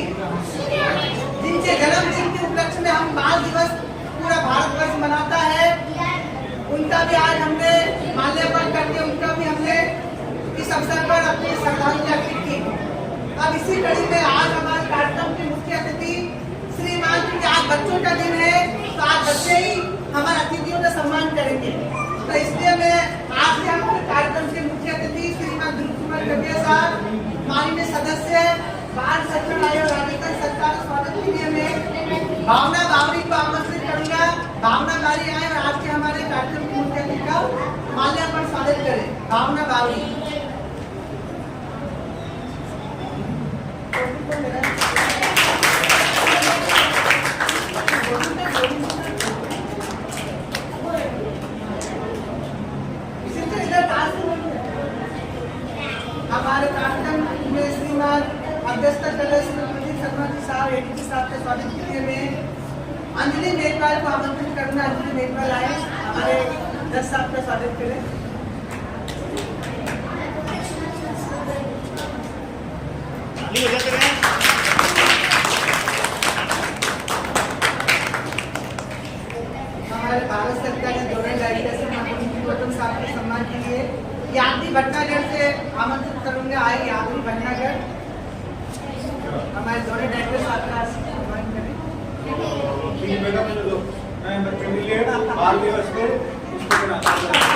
जिनके जन्मदिन के उपलक्ष्य में हम बाल दिवस पूरा भारतवर्ष मनाता है, उनका भी आज हमने माल्यार्पण करके उनका भी हमने इस अवसर पर अपनी श्रद्धांजलि अर्पित की। अब इसी कड़ी में आज हमारे कार्यक्रम के मुख्य अतिथि श्रीमान, क्योंकि आज बच्चों का दिन है, तो आज बच्चे ही हमारे अतिथियों का सम्मान करेंगे। तो इसलिए मैं आज के हमारे कार्यक्रम के मुख्य अतिथि श्रीमान ध्रुव कुमार कलिया साहब, माननीय सदस्य बाल संरक्षण आयोग राजस्थान सरकार के स्वागत के लिए मैं भावना बावरी को आमंत्रित करूंगा। भावना बावरी आए और आज के हमारे कार्यक्रम के मुख्य अतिथि का माल्यार्पण स्वागत करें। भावना बावरी। हमारे कार्यक्रम में श्रीमान अध्यक्षता कर रहे श्री कुलदीप शर्मा जी साहब, एडीजी साहब के स्वागत के लिए मैं अंजलि मेघवाल को आमंत्रित करूंगा। अंजलि मेघवाल आए, हमारे जज साहब का स्वागत करें। हमारे भारत यात्री भटनागर से आमंत्रित करूंगा। आए यात्री भटनागर हमारे दोनों डायरेक्टर साहब का आह्वान करें। बच्चे के लिए बाल दिवस पे इसको बनाते हैं।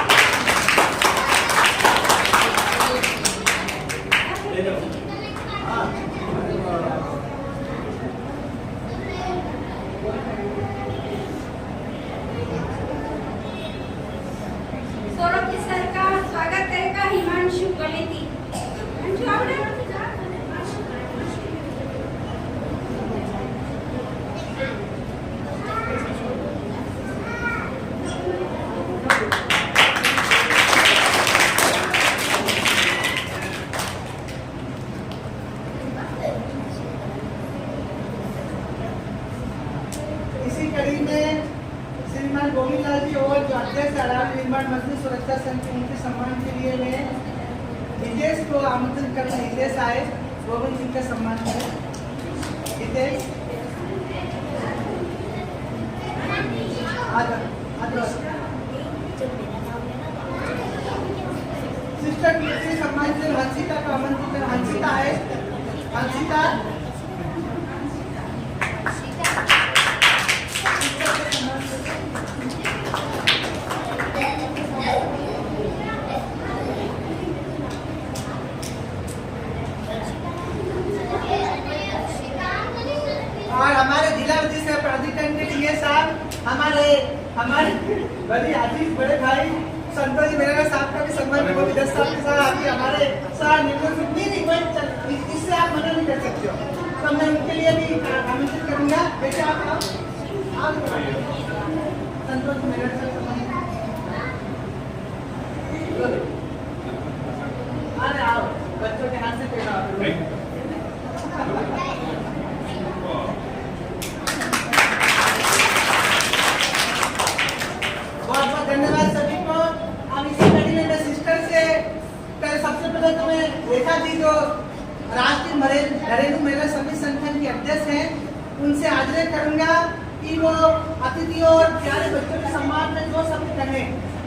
सौरभ जी सर का स्वागत करेगा हिमांशु गणेती। हिमांशु आवड़े? इसी कड़ी में श्रीमान गोविंद लाल जी और जो अध्यक्ष राज्य निर्माण मंत्री सुरक्षा संघ के उनके सम्मान के लिए मैं हितेश को आमंत्रित करना। हितेश आए, गोविंद जी का सम्मान करें। हितेश सिस्टर कीर्ति सम्मान से हंसिता को आमंत्रित करें। हंसिता आए, हंसिता और हमारे जिला विधि प्राधिकरण के लिए साहब हमारे बड़ी आजीज बड़े भाई संतोष जी मेरा साहब का भी सम्मान को भी 10 साल के साथ आपके हमारे साथ नहीं इससे आप मना नहीं कर सकते हो, तो मैं उनके लिए भी आमंत्रित करूंगा। बेटा आप आओ, संतोष जी मेरा अरे आओ, बच्चों के हाथ से पेड़ा धन्यवाद सभी को। अब इसी कड़ी में सिस्टर से सबसे पहले तो मैं रेखा जी जो राष्ट्रीय घरेलू महिला समिति संगठन की अध्यक्ष हैं, उनसे आग्रह करूंगा कि वो अतिथियों और प्यारे बच्चों के सम्मान में जो सब करें।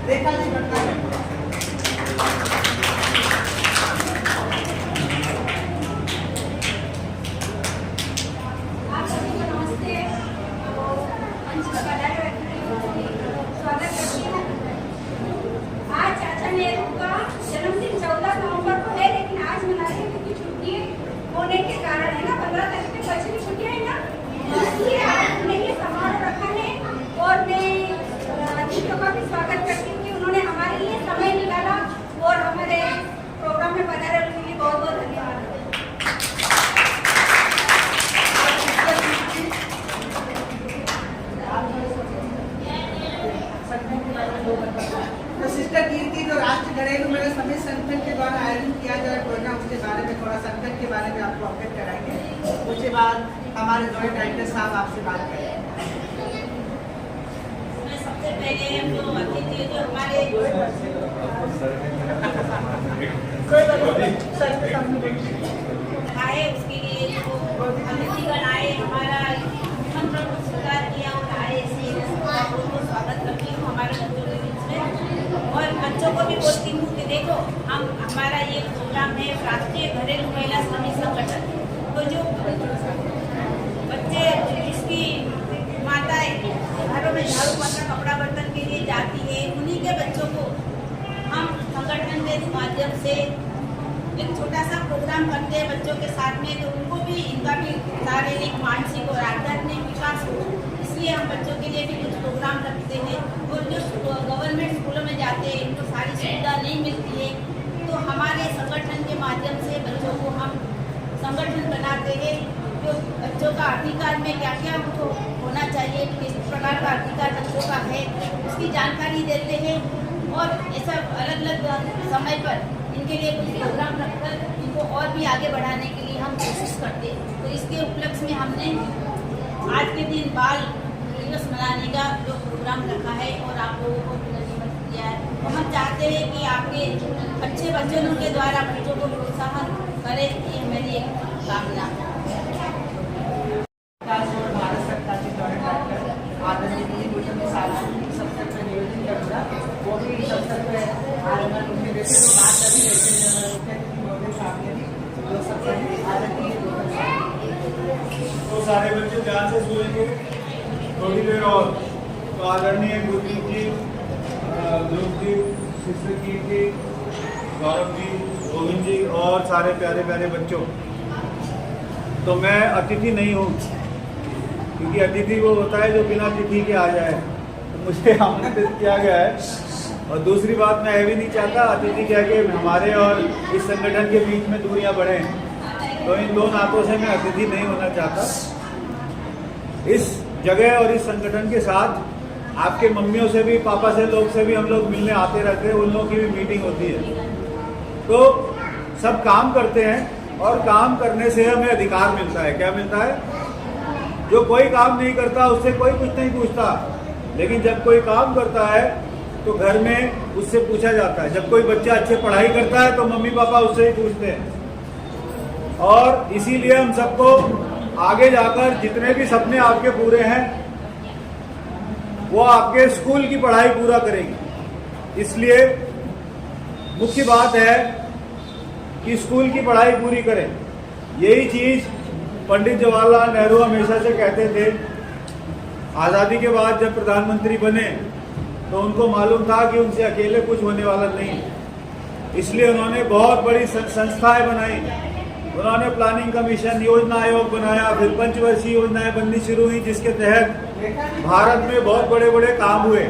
रेखा जी बढ़ता है। आप सभी को नमस्ते। स्वागत करती हूँ। आज चाचा नेहरू का जन्मदिन 14 नवंबर को है, लेकिन आज मना रहे हैं क्योंकि छुट्टी होने के कारण है ना, 15 तारीख में बच्चे की छुट्टियां है ना, इसलिए आज उन्हें ये समारोह रखा है। और मैं अतिथियों का भी स्वागत करती हूँ कि उन्होंने हमारे लिए समय निकाला और हमारे प्रोग्राम में पधारे, उनके लिए बहुत बहुत धन्यवाद। तो सिस्टर कीर्ति जो राष्ट्रीय घरेलू महिला समिति संगठन के द्वारा आयोजित किया जा रहा प्रोग्राम, उसके बारे में थोड़ा संगठन के बारे में आपको अवगत कराएंगे। उसके बाद हमारे जॉइंट डायरेक्टर साहब आपसे बात करेंगे। सबसे पहले हम जो अतिथि जो हमारे आए उसके लिए जो अतिथिगण आए, हमारा निमंत्रण को स्वीकार किया और आए, इसे बहुत स्वागत करती हूँ हमारे बच्चों के बीच में। और बच्चों को भी बोलती हूँ कि देखो हमारा ये प्रोग्राम है राष्ट्रीय घरेलू महिला समिति संगठन, तो जो बच्चे जिसकी माताएं घरों में झाड़ू पोछा कपड़ा बर्तन के लिए जाती है, उन्हीं के बच्चों को हम संगठन के माध्यम से एक छोटा सा प्रोग्राम करते हैं बच्चों के साथ में, तो उनको भी इनका भी शारीरिक मानसिक और आध्यात्मिक विकास हो, इसलिए हम बच्चों के लिए भी कुछ प्रोग्राम रखते हैं। और जो गवर्नमेंट स्कूलों में जाते हैं इनको सारी सुविधा नहीं मिलती है, तो हमारे संगठन के माध्यम से बच्चों को हम संगठन बनाते हैं, जो बच्चों का अधिकार में क्या क्या उनको होना चाहिए, किस प्रकार का अधिकार बच्चों का है, उसकी जानकारी देते हैं। और ऐसा अलग अलग समय पर इनके लिए कुछ प्रोग्राम रखकर इनको और भी आगे बढ़ाने के लिए हम कोशिश करते हैं। तो इसके उपलक्ष्य में हमने आज के दिन बाल दिवस मनाने का जो प्रोग्राम रखा है और आप लोगों को निमंत्रित किया है। तो हम चाहते हैं कि आपके अच्छे बच्चों के द्वारा बच्चों को प्रोत्साहन करें, ये मेरी एक कामना है। भारत सरकार के द्वारा आदरणीय सबसे नियोजन करूँगा, वो भी सबसे तो सारे बच्चे ध्यान से सुनेंगे थोड़ी देर और। तो आदरणीय गुरदीप जी, ध्रुवदीप, शिक्षकी जी, गौरव जी, गोविंद जी और सारे प्यारे प्यारे बच्चों, तो मैं अतिथि नहीं हूँ, क्योंकि अतिथि वो होता है जो बिना तिथि के आ जाए, तो मुझे आमंत्रित किया गया है। और दूसरी बात, मैं यह भी नहीं चाहता अतिथि कह के हमारे और इस संगठन के बीच में दूरियां बढ़े, तो इन दो नातों से मैं अतिथि नहीं होना चाहता। इस जगह और इस संगठन के साथ आपके मम्मियों से भी, पापा से, लोग से भी हम लोग मिलने आते रहते हैं, उन लोगों की भी मीटिंग होती है। तो सब काम करते हैं और काम करने से हमें अधिकार मिलता है। क्या मिलता है? जो कोई काम नहीं करता उससे कोई कुछ नहीं पूछता, लेकिन जब कोई काम करता है तो घर में उससे पूछा जाता है। जब कोई बच्चा अच्छे पढ़ाई करता है तो मम्मी पापा उससे ही पूछते हैं। और इसीलिए हम सबको आगे जाकर जितने भी सपने आपके पूरे हैं वो आपके स्कूल की पढ़ाई पूरा करेंगे। इसलिए मुख्य बात है कि स्कूल की पढ़ाई पूरी करें। यही चीज पंडित जवाहरलाल नेहरू हमेशा से कहते थे। आज़ादी के बाद जब प्रधानमंत्री बने तो उनको मालूम था कि उनसे अकेले कुछ होने वाला नहीं, इसलिए उन्होंने बहुत बड़ी संस्थाएं बनाई। उन्होंने प्लानिंग कमीशन, योजना आयोग बनाया, फिर पंचवर्षीय योजनाएं बननी शुरू हुई, जिसके तहत भारत में बहुत बड़े बड़े काम हुए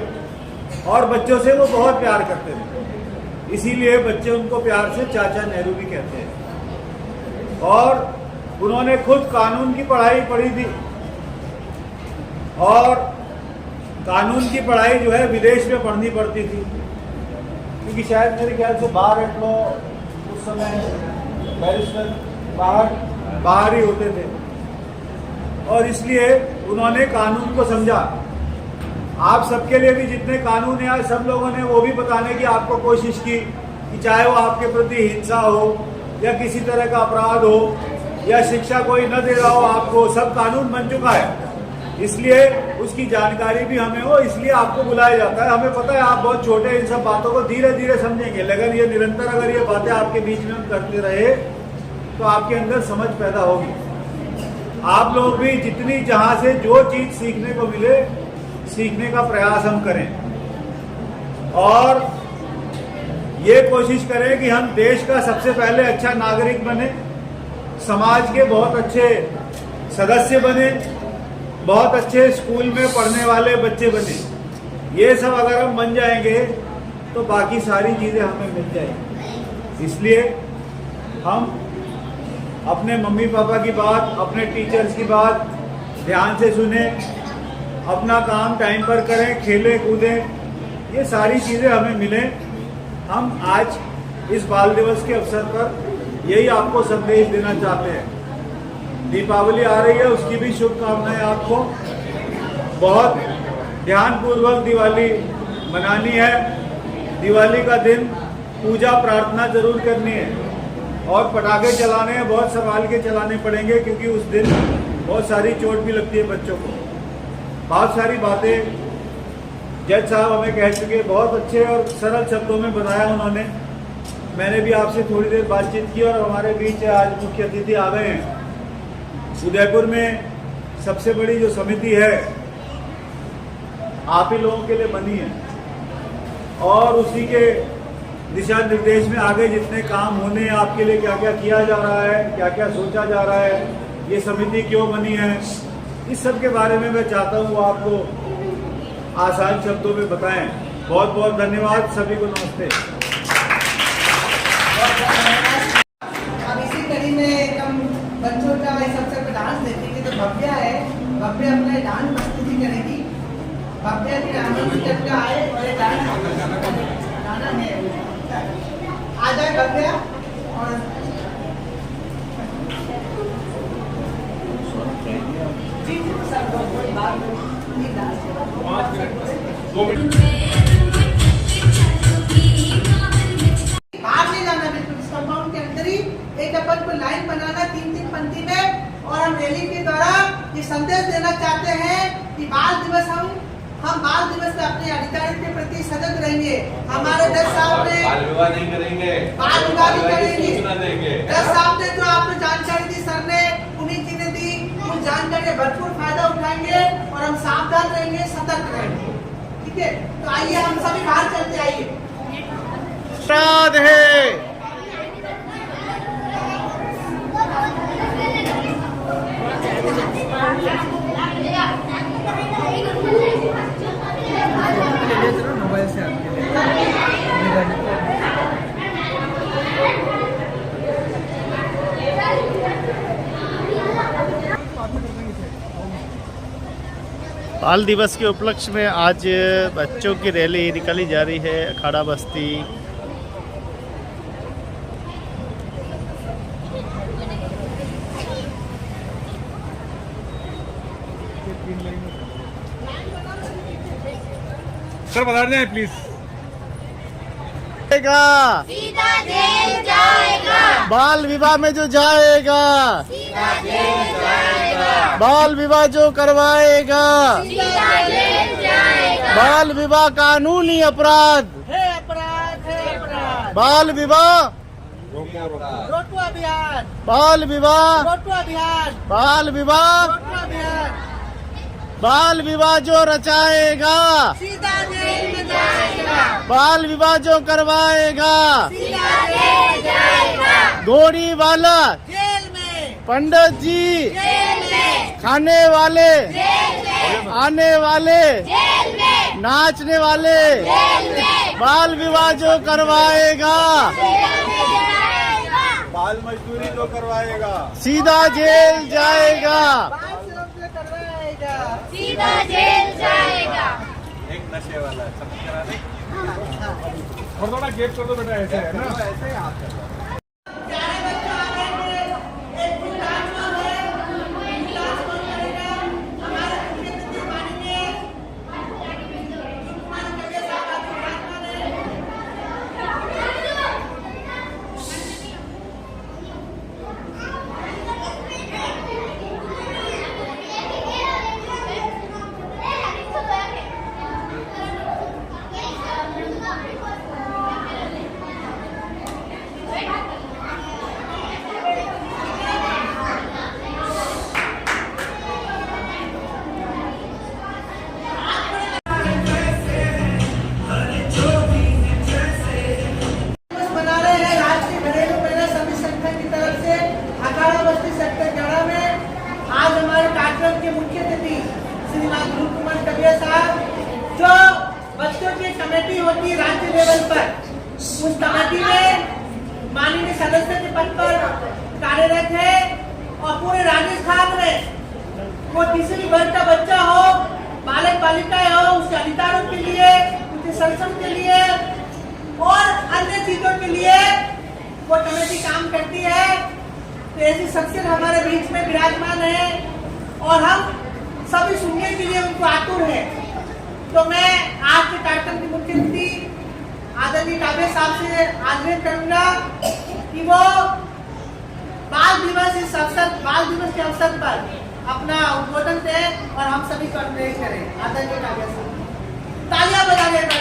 और बच्चों से वो बहुत प्यार करते थे। इसीलिए बच्चे उनको प्यार से चाचा नेहरू भी कहते हैं। और उन्होंने खुद कानून की पढ़ाई पढ़ी थी, और कानून की पढ़ाई जो है विदेश में पढ़नी पड़ती थी, क्योंकि शायद मेरे ख्याल से बाहर उस समय बैरिस्टर बाहर ही होते थे, और इसलिए उन्होंने कानून को समझा। आप सबके लिए भी जितने कानून हैं आज सब लोगों ने वो भी बताने की आपको कोशिश की कि चाहे वो आपके प्रति हिंसा हो या किसी तरह का अपराध हो या शिक्षा कोई न दे रहा हो आपको, सब कानून बन चुका है। इसलिए उसकी जानकारी भी हमें हो, इसलिए आपको बुलाया जाता है। हमें पता है आप बहुत छोटे, इन सब बातों को धीरे धीरे समझेंगे, लेकिन ये निरंतर अगर ये बातें आपके बीच में हम करते रहे तो आपके अंदर समझ पैदा होगी। आप लोग भी जितनी जहां से जो चीज सीखने को मिले, सीखने का प्रयास हम करें और ये कोशिश करें कि हम देश का सबसे पहले अच्छा नागरिक बने, समाज के बहुत अच्छे सदस्य बने, बहुत अच्छे स्कूल में पढ़ने वाले बच्चे बने। ये सब अगर हम बन जाएंगे तो बाकी सारी चीजें हमें मिल जाएंगी। इसलिए हम अपने मम्मी पापा की बात, अपने टीचर्स की बात ध्यान से सुने, अपना काम टाइम पर करें, खेलें कूदें, ये सारी चीजें हमें मिलें। हम आज इस बाल दिवस के अवसर पर यही आपको संदेश देना चाहते हैं। दीपावली आ रही है, उसकी भी शुभकामनाएं आपको। बहुत ध्यानपूर्वक दिवाली मनानी है। दिवाली का दिन पूजा प्रार्थना जरूर करनी है और पटाखे चलाने हैं, बहुत संभाल के चलाने पड़ेंगे, क्योंकि उस दिन बहुत सारी चोट भी लगती है बच्चों को। बहुत सारी बातें जज साहब हमें कह चुके, बहुत अच्छे और सरल शब्दों में बताया उन्होंने। मैंने भी आपसे थोड़ी देर बातचीत की और हमारे बीच आज मुख्य अतिथि आ गए हैं। उदयपुर में सबसे बड़ी जो समिति है आप ही लोगों के लिए बनी है, और उसी के दिशा निर्देश में आगे जितने काम होने हैं, आपके लिए क्या क्या किया जा रहा है, क्या क्या सोचा जा रहा है, ये समिति क्यों बनी है, इस सब के बारे में मैं चाहता हूँ वो आपको आसान शब्दों में बताएं। बहुत बहुत धन्यवाद, सभी को नमस्ते। अब इसी कड़ी में एकदम बच्चों का इस अवसर पर डांस देखेंगे तो भव्या है, भव्या अपने डांस प्रस्तुति करेगी। भव्या की डांस जब आए और डांस गाना है, आ जाए भव्या। और जी सब कोई बात नहीं, डांस 5 मिनट 2 मिनट बाहर नहीं जाना, बिल्कुल इस कंपाउंड के अंदर ही एक अपन को लाइन बनाना 3-3 पंक्ति में, और हम रैली के द्वारा ये संदेश देना चाहते हैं कि बाल दिवस हम बाल दिवस में अपने अधिकारों के प्रति सजग रहेंगे। हमारे जज साहब ने बाल विवाह नहीं करेंगे, बाल करेंगे। सूचना देंगे। 10 साल से जो आपको जानकारी दी सर ने, पुनीत जी ने दी, उस जानकारी का भरपूर फायदा उठाएंगे और हम सावधान रहेंगे, सतर्क रहेंगे। ठीक है, तो आइए हम सभी बाहर चलते, आइए। राधे मोबाइल से आपके बाल दिवस के उपलक्ष्य में आज बच्चों की रैली निकाली जा रही है अखाड़ा बस्ती। सर बता दें प्लीज। सीधा जेल जाएगा, बाल विवाह में जो जाएगा, सीधा जेल जाएगा, बाल विवाह जो करवाएगा, सीधा जेल जाएगा, बाल विवाह कानूनी अपराध, है अपराध, है अपराध। बाल विवाह, रोको अभियान, बाल विवाह, रोको अभियान, बाल विवाह, रोको अभियान। बाल विवाह जो रचाएगा, सीधा जेल में जाएगा, बाल विवाह जो करवाएगा, सीधा जेल जाएगा, घोड़ी वाला, जेल में, पंडित जी, जेल में, खाने वाले, जेल में, आने वाले, जेल में, नाचने वाले, जेल में, बाल विवाह जो करवाएगा, बाल मजदूरी जो करवाएगा, सीधा जेल जाएगा। बाल श्रम से करवाएगा। सीधा जेल जाएगा। एक नशे वाला समझ करा दे। और थोड़ा गेप कर दो बेटा, ऐसे है ना। ऐसे ही हाथ कर प्यारे बच्चों, आ रहे हैं। एक विकासवान है, विकासवान करेगा। हमारे मुख्य अतिथि माननीय कुमार कबीर साहब आज विकासवान है। मना रहे हैं राष्ट्रीय घरेलू महिला समिति संगठन की तरफ से अखाड़ा बस्ती सेक्टर 11 में। आज हमारे कार्यक्रम के मुख्य अतिथि श्रीमान ध्रुव कुमार कबिया साहब, जो बच्चों की कमेटी होती है राज्य लेवल पर, उस कमेटी में माननीय सदस्य के पद पर कार्यरत है और पूरे राजस्थान में वो किसी भी वर्ग का बच्चा हो, बालक बालिकाएं हो, उसके अधिकारों के लिए, उसके संरक्षण के लिए और अन्य चीजों के लिए वो कमेटी काम करती है। तो ऐसी शख्सियत हमारे बीच में विराजमान है और हम सभी सुनने के लिए उनको आतुर है। तो मैं आज के कार्यक्रम की मुख्य अतिथि आदरणीय काव्य साहब से आग्रह करूंगा कि वो बाल दिवस के अवसर पर अपना उद्बोधन दें और हम सभी को अनुरोध करें। आदरणीय काव्य साहब, तालियां बजाइएगा।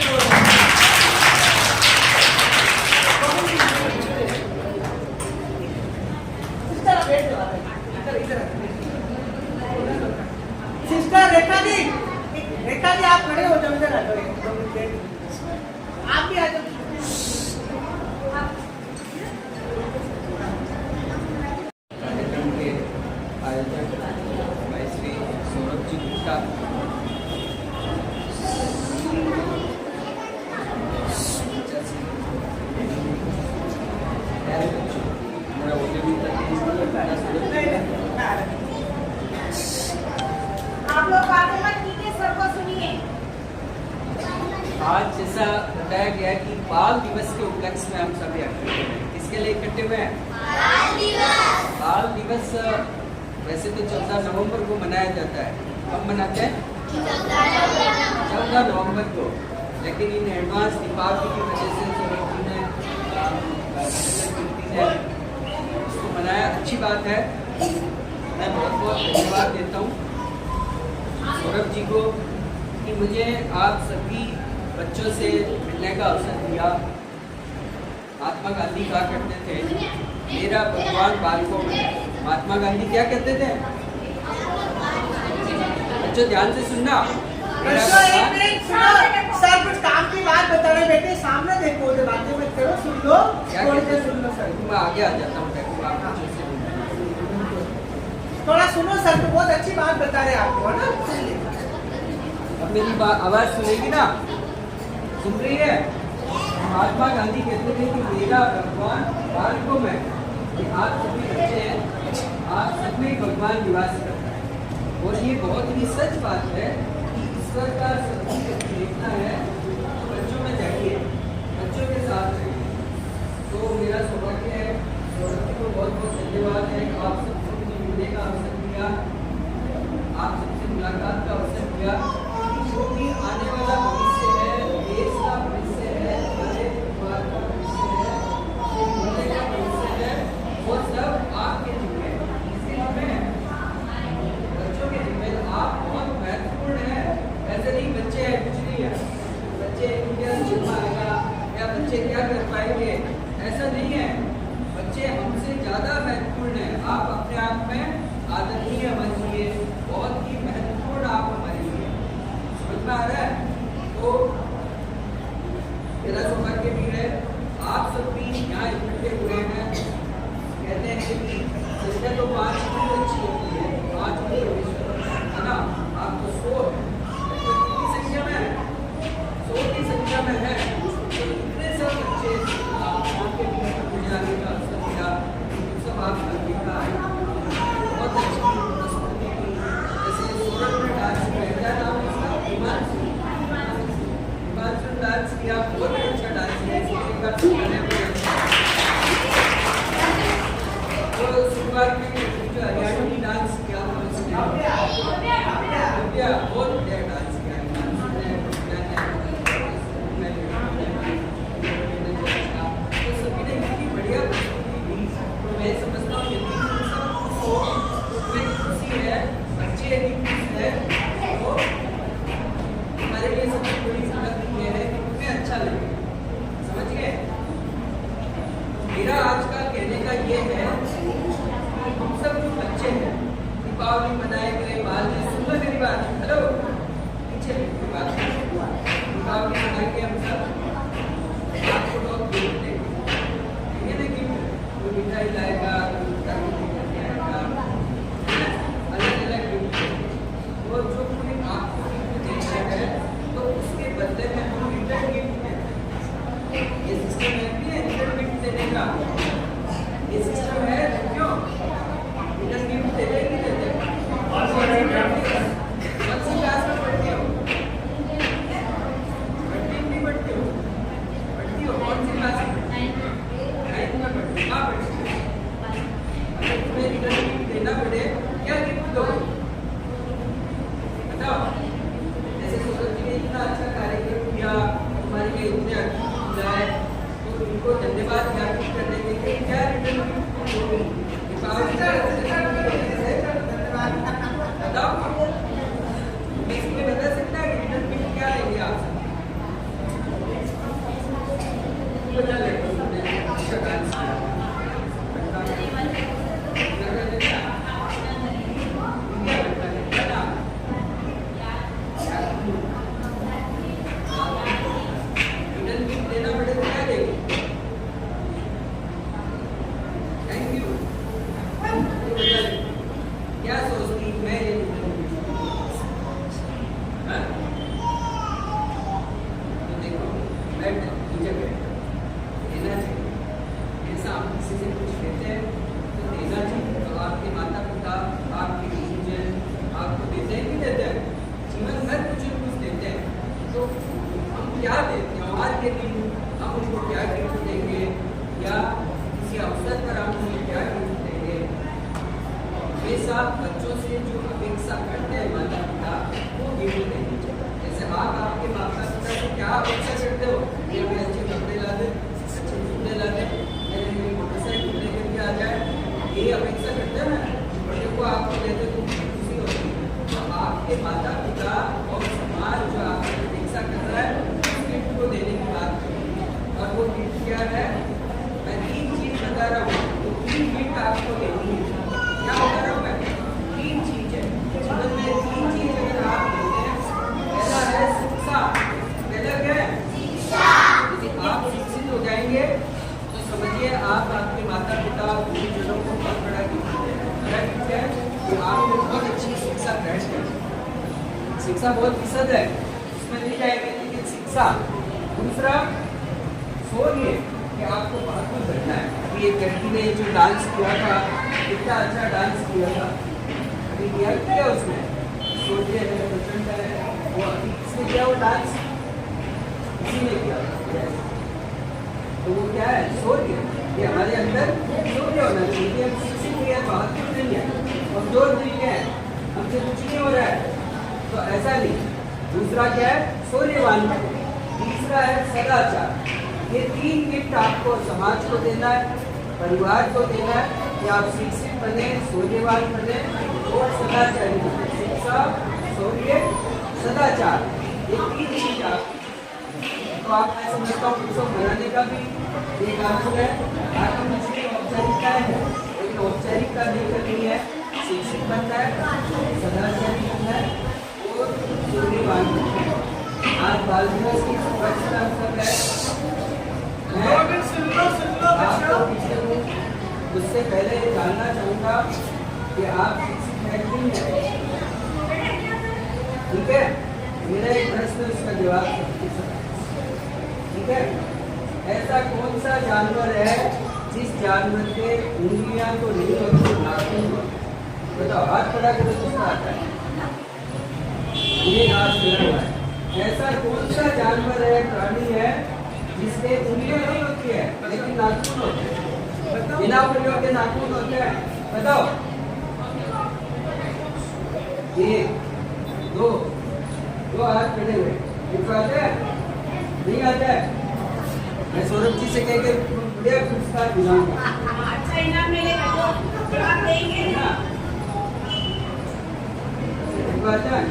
सिस्टर रेखा जी, आप खड़े हो जाओ, इधर आ जाओ, आप भी आ जाओ। कार्यक्रम के आयोजक भाई श्री सौरभ जी गुप्ता, आप लोग बातें मत कीजिए, सबको सुनिए। आज जैसा बताया गया कि बाल दिवस के उपलक्ष्य में हम सभी इकट्ठे हैं। किसके लिए इकट्ठे हुए हैं? बाल दिवस वैसे तो 14 नवंबर को मनाया जाता है। कब मनाते हैं? 14 नवंबर को। लेकिन इन एडवांस दीपावली की वजह से सौरभ जी ने इसको मनाया, अच्छी बात है। मैं बहुत बहुत धन्यवाद देता हूँ सौरभ जी को कि मुझे आप सभी बच्चों से मिलने का अवसर दिया। महात्मा गांधी कहा करते थे, मेरा भगवान बालकों में। महात्मा गांधी क्या कहते थे? बच्चों ध्यान से सुनना। मेरा बच्चों, एक भगवान, मिनट सुनो, सर कुछ काम की बात बता रहे बेटे, सामने देखो, उधर बातें मत करो, सुन लो, क्या थोड़ी कहते देर थे? सुन लो सर, मैं आगे आ जाता हूँ, देखो आप अच्छे से। थोड़ा सुनो सर, तो बहुत अच्छी बात बता रहे आपको, है ना? अब मेरी आवाज सुनेगी ना? सुन रही है? महात्मा गांधी कहते थे कि मेरा भगवान बालकों में, कि आप सभी बच्चे हैं, आप सब में भगवान निवास करता है। और ये बहुत ही सच बात है कि ईश्वर का सभी देखना है तो बच्चों में जाइए, बच्चों के साथ रहिए। तो मेरा सौभाग्य है, सौरभ को बहुत बहुत धन्यवाद है कि आप सबसे मुझे मिलने का अवसर दिया, आप सबसे मुलाकात का अवसर दिया। जो भी आने वाला भविष्य है, देश का भविष्य है, हमारे परिवार का भविष्य है, मोहल्ले का भविष्य है, वो सब आपके जिम्मे है। इसलिए बच्चों के जिम्मे आप बहुत महत्वपूर्ण है। ऐसे नहीं बच्चे हैं कुछ नहीं है, बच्चे इंडिया से आएगा या बच्चे क्या कर पाएंगे, ऐसा नहीं है। बच्चे हमसे ज्यादा महत्वपूर्ण है। आप अपने आप में आदरणीय बनिए, बहुत ही महत्वपूर्ण आप हमारे लिए। समझ में आ रहा है? तो मेरा सौभाग्य भी है, आप सब भी यहाँ इकट्ठे हुए हैं। कहते हैं कि संख्या तो 5 की अच्छी होती है, 5 की है ना? आप तो 100 कितनी संख्या में है? 100 की संख्या में है। तो इतने सब बच्चे आपके बीच जाने का अवसर मिला, सब आपका देखा है, बहुत अच्छी प्रस्तुति की। जैसे सूरत में डांस किया, क्या नाम है उसका? हिमांशु डांस किया, बहुत अच्छा डांस किया। तो शुरुआत में जो हरियाणवी डांस किया था उसने बहुत बढ़िया डांस किया। तो सभी ने इतनी बढ़िया प्रस्तुति दी, तो मैं समझता हूँ यदि खुशी है, बच्चे भी खुश है, तो हमारे लिए सबसे बड़ी उपलब्धि ये है कि तुम्हें अच्छा लगे। समझ गए? मेरा आज का कहने का ये है, हम सब जो बच्चे हैं, दीपावली मनाए गए, बाल में सुन लो मेरी बात, हेलो पीछे मेरी बात, दीपावली मनाए गए हम सब, आपको लोग गिफ्ट देंगे, ये नहीं गिफ्ट, कोई मिठाई लाएगा, अलग अलग गिफ्ट। और जो कोई आपको गिफ्ट देता है तो उसके बदले में हम रिटर्न गिफ्ट देते हैं। ये सिस्टम है कि रिटर्न गिफ्ट देने का, ये सिस्टम है। क्यों रिटर्न गिफ्ट देते हैं? नहीं देते? कौन सी क्लास में पढ़ते हो? पढ़ती हो? कौन सी क्लास में? 9th में पढ़ते हो? कहाँ पढ़ते हो? अगर तुम्हें रिटर्न गिफ्ट देना पड़े, क्या गिफ्ट दोगे? बताओ। जैसे सूरज जी ने इतना अच्छा कार्यक्रम किया, हमारे लिए इतने अच्छे जाए, तो इनको धन्यवाद ज्ञापित करने के लिए क्या रिटर्न गिफ्ट दोगे? दीपावली बताओ, इसमें बता सकता है कि रिटर्न गिफ्ट क्या लेंगे आप? बता लेंगे क्या सोचती मैं ये तो देखो, मैं टीचर देना चाहिए, ऐसा आप किसी से कुछ लेते हैं तो देना चाहिए। तो आपके माता पिता, आपके गुरुजन आपको देते हैं कि देते हैं? जीवन भर कुछ न कुछ देते हैं। तो हम क्या देते हैं? त्योहार के दिन हम उनको क्या गिफ्ट देंगे, या किसी अवसर पर हम उन्हें क्या गिफ्ट देंगे? हमेशा बच्चों से जो अपेक्षा करते हैं माता पिता, वो गिफ्ट देनी चाहिए। जैसे आप आपके माता पिता से क्या अपेक्षा करते हो? ये हमें अच्छे कपड़े ला दे, अच्छे जूते ला दे, मेरी मोटरसाइकिल लेकर के आ जाए, ये अपेक्षा करते हैं ना। बड़े को आपको देते तो खुशी होती है। तो आपके माता पिता और समाज जो आपकी अपेक्षा कर रहा है, उस गिफ्ट को देने की बात करें। और वो गिफ्ट क्या है? बता रहा हूँ तो 3 गिफ्ट आपको देनी है। क्या बता रहा हूँ मैं? 3 चीज है जीवन में, 3 चीज अगर आप लेते हैं, पहला है शिक्षा। पहला क्या है? शिक्षा। यदि आप शिक्षित हो जाएंगे तो समझिए आप आपके माता पिता गुरुजनों को बहुत बड़ा गिफ्ट है कि आपको बहुत अच्छी शिक्षा ग्रहण करें। शिक्षा बहुत विशद है, उसमें नहीं जाएंगे, लेकिन शिक्षा। दूसरा सोनिए कि आपको बहुत कुछ करना है। अभी एक लड़की ने जो डांस किया था, कितना अच्छा डांस किया था, अभी किया उसने, सोचिए प्रचंड है वो, अभी किसने किया वो डांस? किसी ने किया। तो वो क्या है? शौर्य। ये हमारे अंदर शौर्य होना चाहिए। हम शिक्षित नहीं है, बहुत कुछ नहीं है, कमजोर नहीं है, हमसे कुछ नहीं हो रहा है, तो ऐसा नहीं। दूसरा क्या है? शौर्यवान। तीसरा है सदाचार। ये 3 गिफ्ट आपको समाज को देना है, परिवार को देना है कि आप शिक्षित बने, शौर्यवान बने और सदाचारी बने। शिक्षा, शौर्य, सदाचार, ये 3 चीज आप, तो आप मैं समझता हूँ उत्सव मनाने का भी एक कानून है। आपको मुझे औपचारिकता है, लेकिन औपचारिकता नहीं करनी है, शिक्षित बनना है, सदाचारी बनना है और शौर्यवान बनना है। आज बाल दिवस की शुभकामना अवसर है। आपको उससे पहले जानना चाहूँगा कि आप शिक्षित हैं कि नहीं है? ठीक है, मेरा एक प्रश्न, उसका जवाब सबके साथ। ठीक है, ऐसा कौन सा जानवर है जिस जानवर के उंगलियां तो नहीं होती, नाखून होते? बताओ, हाथ खड़ा करो किसका आता है? ये हाथ खड़ा हुआ है। ऐसा कौन सा जानवर है, प्राणी है जिसके उंगलियां नहीं होती है लेकिन नाखून होते हैं? बिना उंगलियों के नाखून होते हैं? बताओ। 1 2 हाथ खड़े हुए, इनको आता है? नहीं आता है? मैं सौरभ जी से कह के बढ़िया पुरस्कार दिलाऊंगा। अच्छा इनाम मिलेगा तो जवाब देंगे ना। इनको आता है?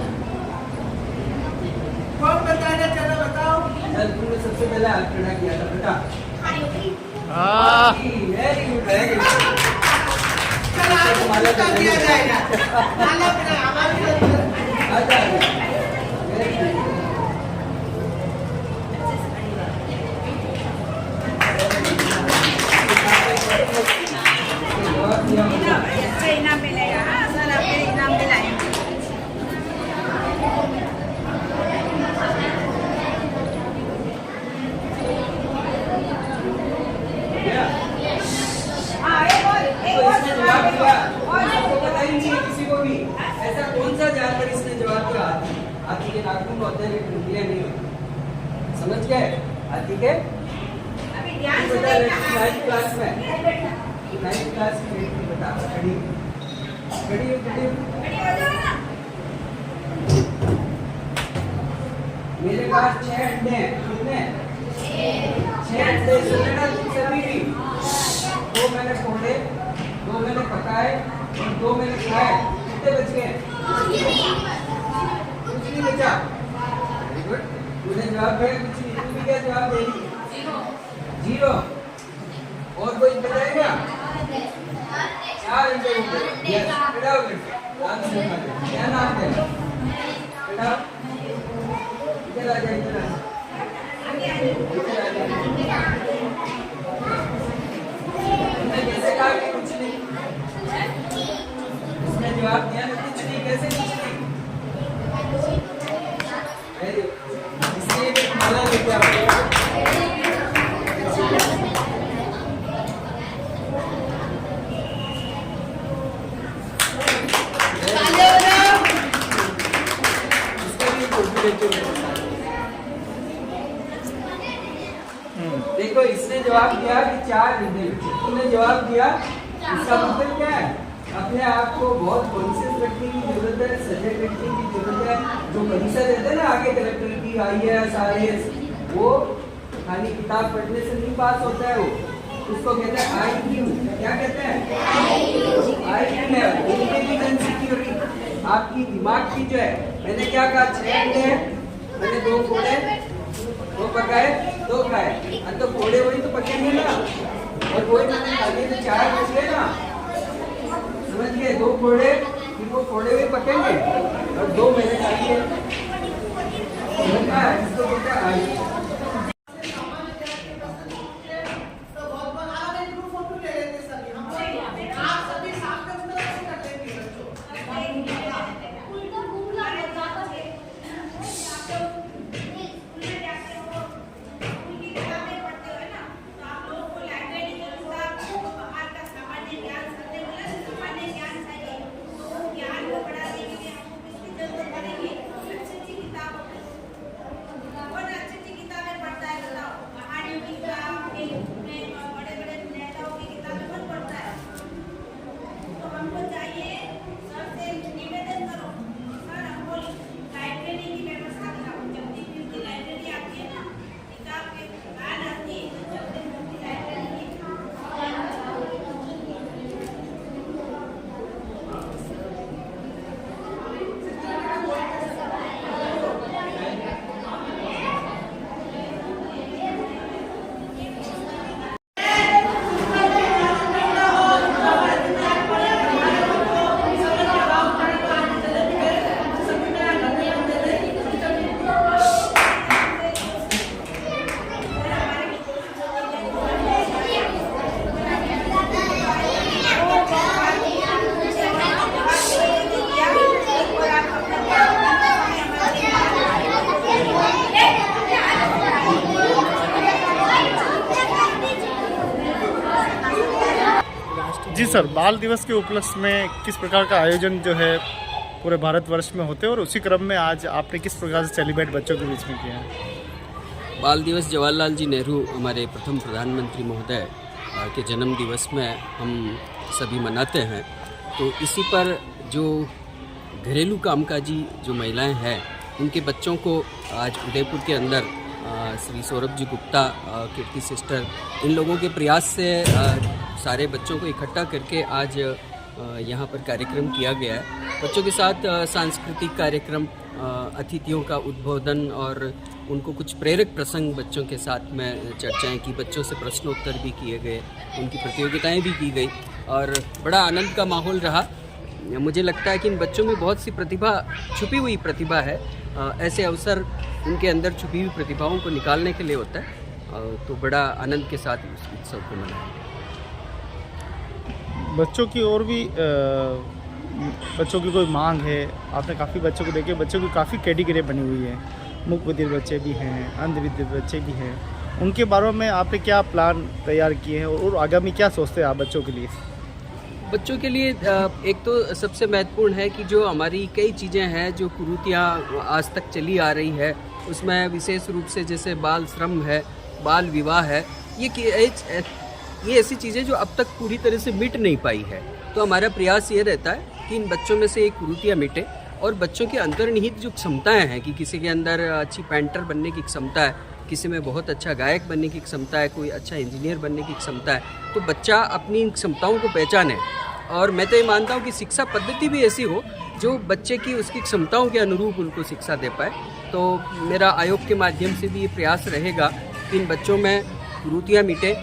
कौन बताना, चलो बताओ। कल तुमने सबसे पहले हाथ खड़ा किया था बेटा। हाँ। Very good, very good. चलो आपको पुरस्कार दिया जाएगा। माला पहना, हमारी अच्छा, वेरी गुड। अच्छा इनाम मिलेगा। हाँ सर, आपके इनाम दिलाएंगे। किसी को भी ऐसा कौन सा जानवर इसने जवाब दिया? हाथी के नाखून होते हैं लेकिन उंगलियां नहीं होती। समझ गए? हाथी के अभी ध्यान से देखना। 9th क्लास में, 9th क्लास की लड़की बता, खड़ी खड़ी खड़ी। खड़ी हो जाओ ना। मेरे पास 6 अंडे हैं। कितने? 6 अंडे। सुनना तुम सभी भी। 2 मैंने फोड़े, 2 मैंने पकाए और 2 मैंने खाए। कितने बच गए? कुछ नहीं बचा। वेरी गुड, तूने जवाब दिया कुछ नहीं। तू भी क्या जवाब दे रही? 0। और कोई बताएगा? 4 अंडे होंगे। यस, बेटा क्या नाम है बेटा? इधर आ जाए, इधर आ जाए। कैसे कहा कि कुछ नहीं? उसने जवाब दिया ना कुछ नहीं। कैसे कुछ नहीं? इसलिए भी माला लेके आओ। देखो, इसने जवाब दिया कि 4 अंडे। तुमने जवाब दिया, इसका मतलब क्या है? अपने आप को बहुत कॉन्शियस रखने की जरूरत है, सजग रखने की जरूरत है। जो परीक्षा देते हैं ना आगे कलेक्टर की, IAS IAS, वो खाली किताब पढ़ने से नहीं पास होता है। वो उसको कहते हैं IQ। क्या कहते हैं? IQ level, intelligence security. आपकी दिमाग की जो है, मैंने क्या कहा? 6 अंडे हैं, मैंने 2 फोड़े, 2 पकाए, 2 खाए। तो फोड़े वही तो पकेंगे ना। और कोई ना खाली तो 4 बचे ना, समझ गए? 2 फोड़े, फिर वो फोड़े हुए पकेंगे और 2 मेरे खाइए। इसको बेटा जी सर, बाल दिवस के उपलक्ष्य में किस प्रकार का आयोजन जो है पूरे भारतवर्ष में होते हैं और उसी क्रम में आज आपने किस प्रकार से सेलिब्रेट बच्चों के बीच में किया है? बाल दिवस जवाहरलाल जी नेहरू हमारे प्रथम प्रधानमंत्री महोदय के जन्म दिवस में हम सभी मनाते हैं। तो इसी पर जो घरेलू कामकाजी जो महिलाएं हैं उनके बच्चों को आज उदयपुर के अंदर श्री सौरभ जी गुप्ता, कीर्ति सिस्टर, इन लोगों के प्रयास से सारे बच्चों को इकट्ठा करके आज यहाँ पर कार्यक्रम किया गया है। बच्चों के साथ सांस्कृतिक कार्यक्रम, अतिथियों का उद्बोधन और उनको कुछ प्रेरक प्रसंग बच्चों के साथ में चर्चाएं की, बच्चों से प्रश्नोत्तर भी किए गए, उनकी प्रतियोगिताएं भी की गई और बड़ा आनंद का माहौल रहा। मुझे लगता है कि इन बच्चों में बहुत सी प्रतिभा, छुपी हुई प्रतिभा है। ऐसे अवसर उनके अंदर छुपी हुई प्रतिभाओं को निकालने के लिए होता है, तो बड़ा आनंद के साथ इस उत्सव को मनाया। बच्चों की और भी बच्चों की कोई मांग है? आपने काफ़ी बच्चों को देखे, बच्चों की काफ़ी कैटेगरी बनी हुई है, मूक बधिर बच्चे भी हैं, अंधविद्य बच्चे भी हैं, उनके बारे में आपने क्या प्लान तैयार किए हैं और आगामी क्या सोचते हैं आप बच्चों के लिए? बच्चों के लिए एक तो सबसे महत्वपूर्ण है कि जो हमारी कई चीज़ें हैं जो कुरीतियाँ आज तक चली आ रही है, उसमें विशेष रूप से जैसे बाल श्रम है, बाल विवाह है, ये ऐसी चीज़ें जो अब तक पूरी तरह से मिट नहीं पाई है। तो हमारा प्रयास ये रहता है कि इन बच्चों में से ये कुरीतियाँ मिटे और बच्चों के अंतर्निहित जो क्षमताएं हैं, कि किसी के अंदर अच्छी पेंटर बनने की क्षमता है, किसी में बहुत अच्छा गायक बनने की क्षमता है, कोई अच्छा इंजीनियर बनने की क्षमता है, तो बच्चा अपनी इन क्षमताओं को पहचाने। और मैं तो ये मानता हूँ कि शिक्षा पद्धति भी ऐसी हो जो बच्चे की उसकी क्षमताओं के अनुरूप उनको शिक्षा दे पाए। तो मेरा आयोग के माध्यम से भी ये प्रयास रहेगा कि इन बच्चों में कुरीतियाँ मिटे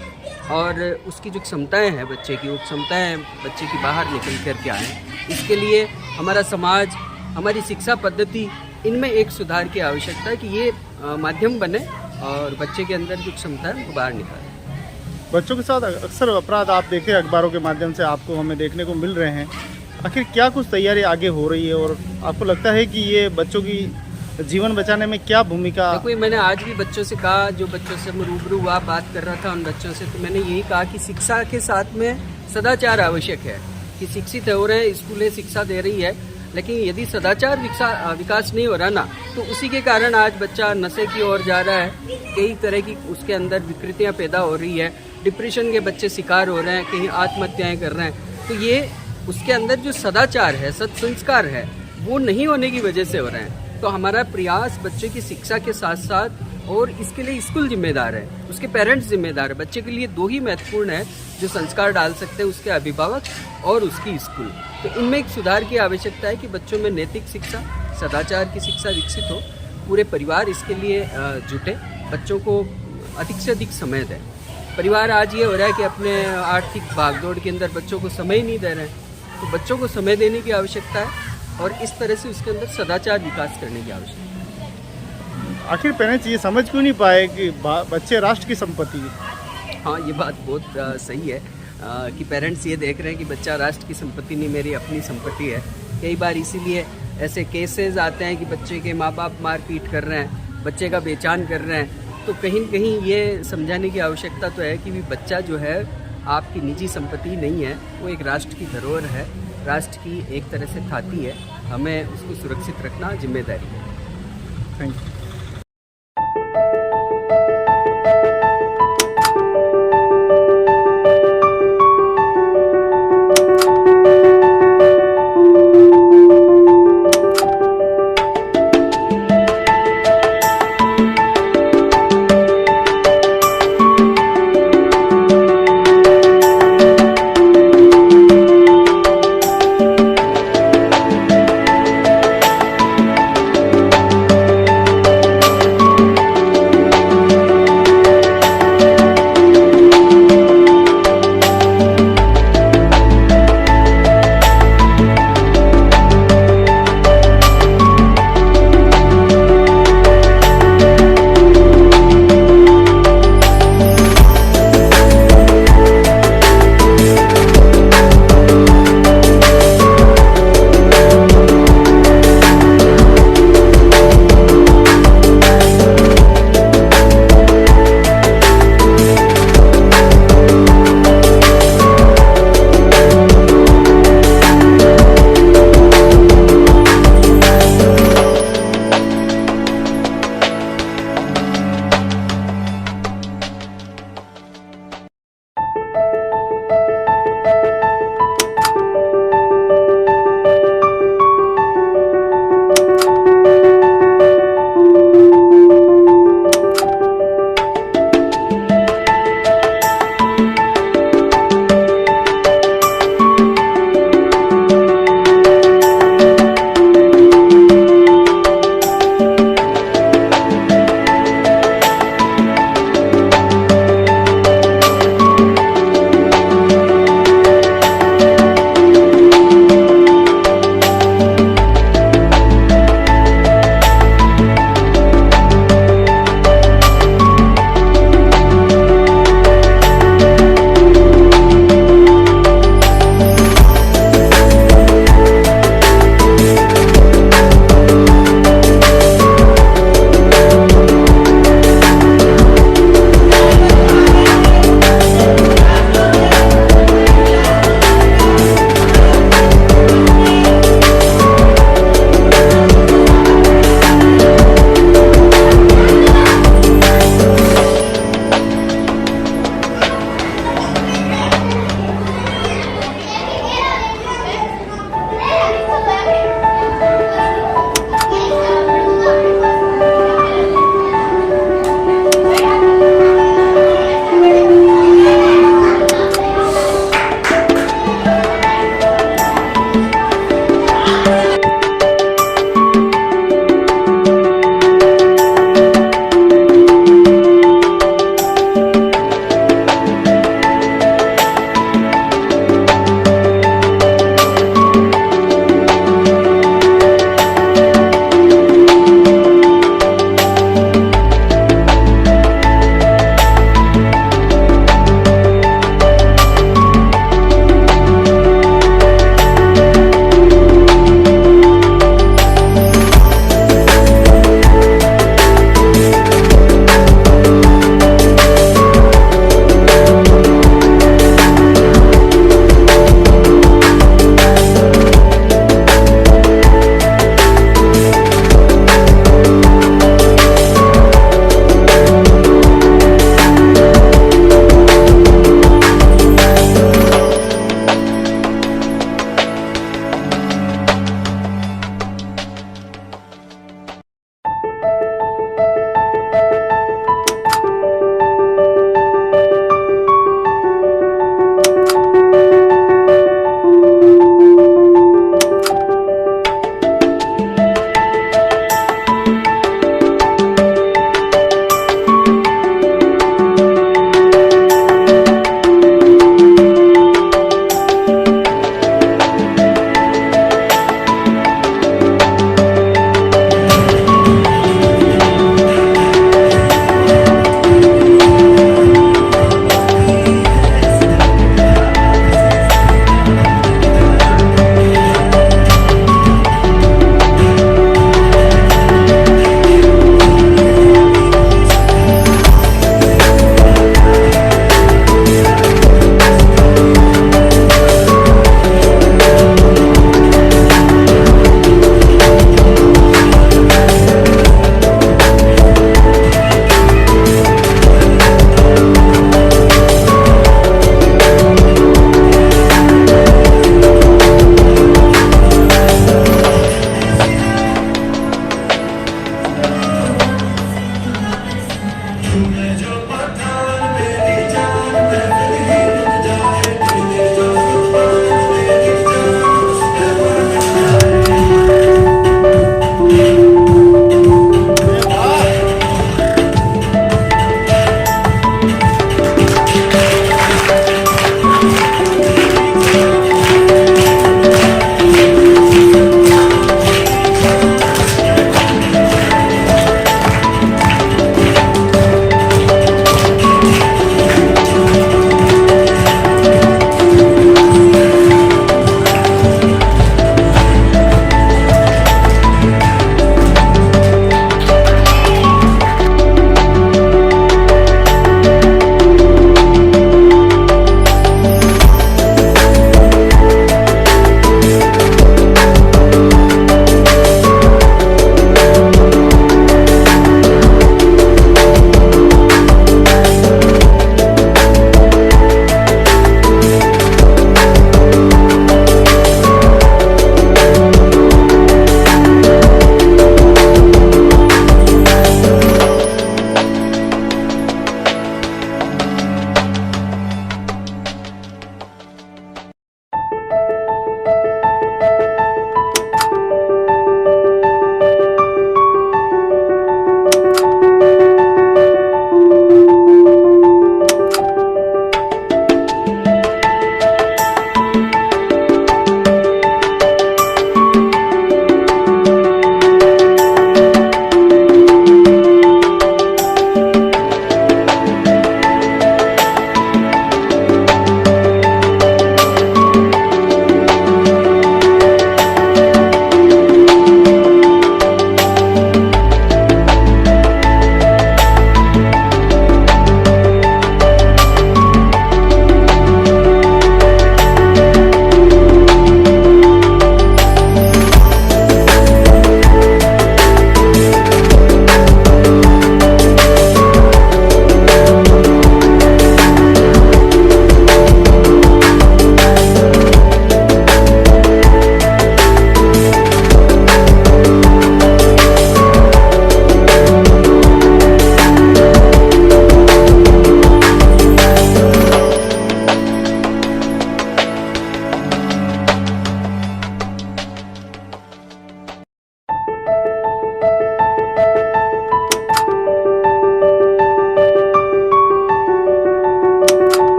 और उसकी जो क्षमताएं हैं बच्चे की, वो क्षमताएं बच्चे की बाहर निकल कर के आएँ। इसके लिए हमारा समाज, हमारी शिक्षा पद्धति, इनमें एक सुधार की आवश्यकता है कि ये माध्यम बने और बच्चे के अंदर जो क्षमता है वो बाहर निकाले। बच्चों के साथ अक्सर अपराध आप देखें अखबारों के माध्यम से आपको हमें देखने को मिल रहे हैं, आखिर क्या कुछ तैयारी आगे हो रही है और आपको लगता है कि ये बच्चों की जीवन बचाने में क्या भूमिका? देखो, मैंने आज भी बच्चों से कहा, जो बच्चों से मैं रूबरू हुआ, बात कर रहा था उन बच्चों से, तो मैंने यही कहा कि शिक्षा के साथ में सदाचार आवश्यक है। कि शिक्षित हो रहे हैं, स्कूलें शिक्षा दे रही है, लेकिन यदि सदाचार विकास नहीं हो रहा ना, तो उसी के कारण आज बच्चा नशे की ओर जा रहा है, कई तरह की उसके अंदर विकृतियाँ पैदा हो रही है, डिप्रेशन के बच्चे शिकार हो रहे हैं, कहीं आत्महत्याएं कर रहे हैं। तो ये उसके अंदर जो सदाचार है, सत्संस्कार है, वो नहीं होने की वजह से हो रहे हैं। तो हमारा प्रयास बच्चे की शिक्षा के साथ साथ, और इसके लिए स्कूल जिम्मेदार है, उसके पेरेंट्स जिम्मेदार है। बच्चे के लिए 2 ही महत्वपूर्ण है जो संस्कार डाल सकते हैं, उसके अभिभावक और उसकी स्कूल। तो इनमें एक सुधार की आवश्यकता है कि बच्चों में नैतिक शिक्षा, सदाचार की शिक्षा विकसित हो। पूरे परिवार इसके लिए जुटे, बच्चों को अधिक से अधिक समय दें। परिवार आज ये हो रहा है कि अपने आर्थिक भागदौड़ के अंदर बच्चों को समय ही नहीं दे रहे हैं, तो बच्चों को समय देने की आवश्यकता है और इस तरह से उसके अंदर सदाचार विकास करने की आवश्यकता है। आखिर पेरेंट्स ये समझ क्यों नहीं पाए कि बच्चे राष्ट्र की संपत्ति है? हाँ, ये बात बहुत सही है कि पेरेंट्स ये देख रहे हैं कि बच्चा राष्ट्र की संपत्ति नहीं, मेरी अपनी संपत्ति है। कई बार इसीलिए ऐसे केसेस आते हैं कि बच्चे के माँ बाप मारपीट कर रहे हैं, बच्चे का बेचान कर रहे हैं। तो कहीं न कहीं ये समझाने की आवश्यकता तो है कि भी बच्चा जो है आपकी निजी संपत्ति नहीं है, वो एक राष्ट्र की धरोहर है, राष्ट्र की एक तरह से थाती है, हमें उसको सुरक्षित रखना जिम्मेदारी है। Thank you.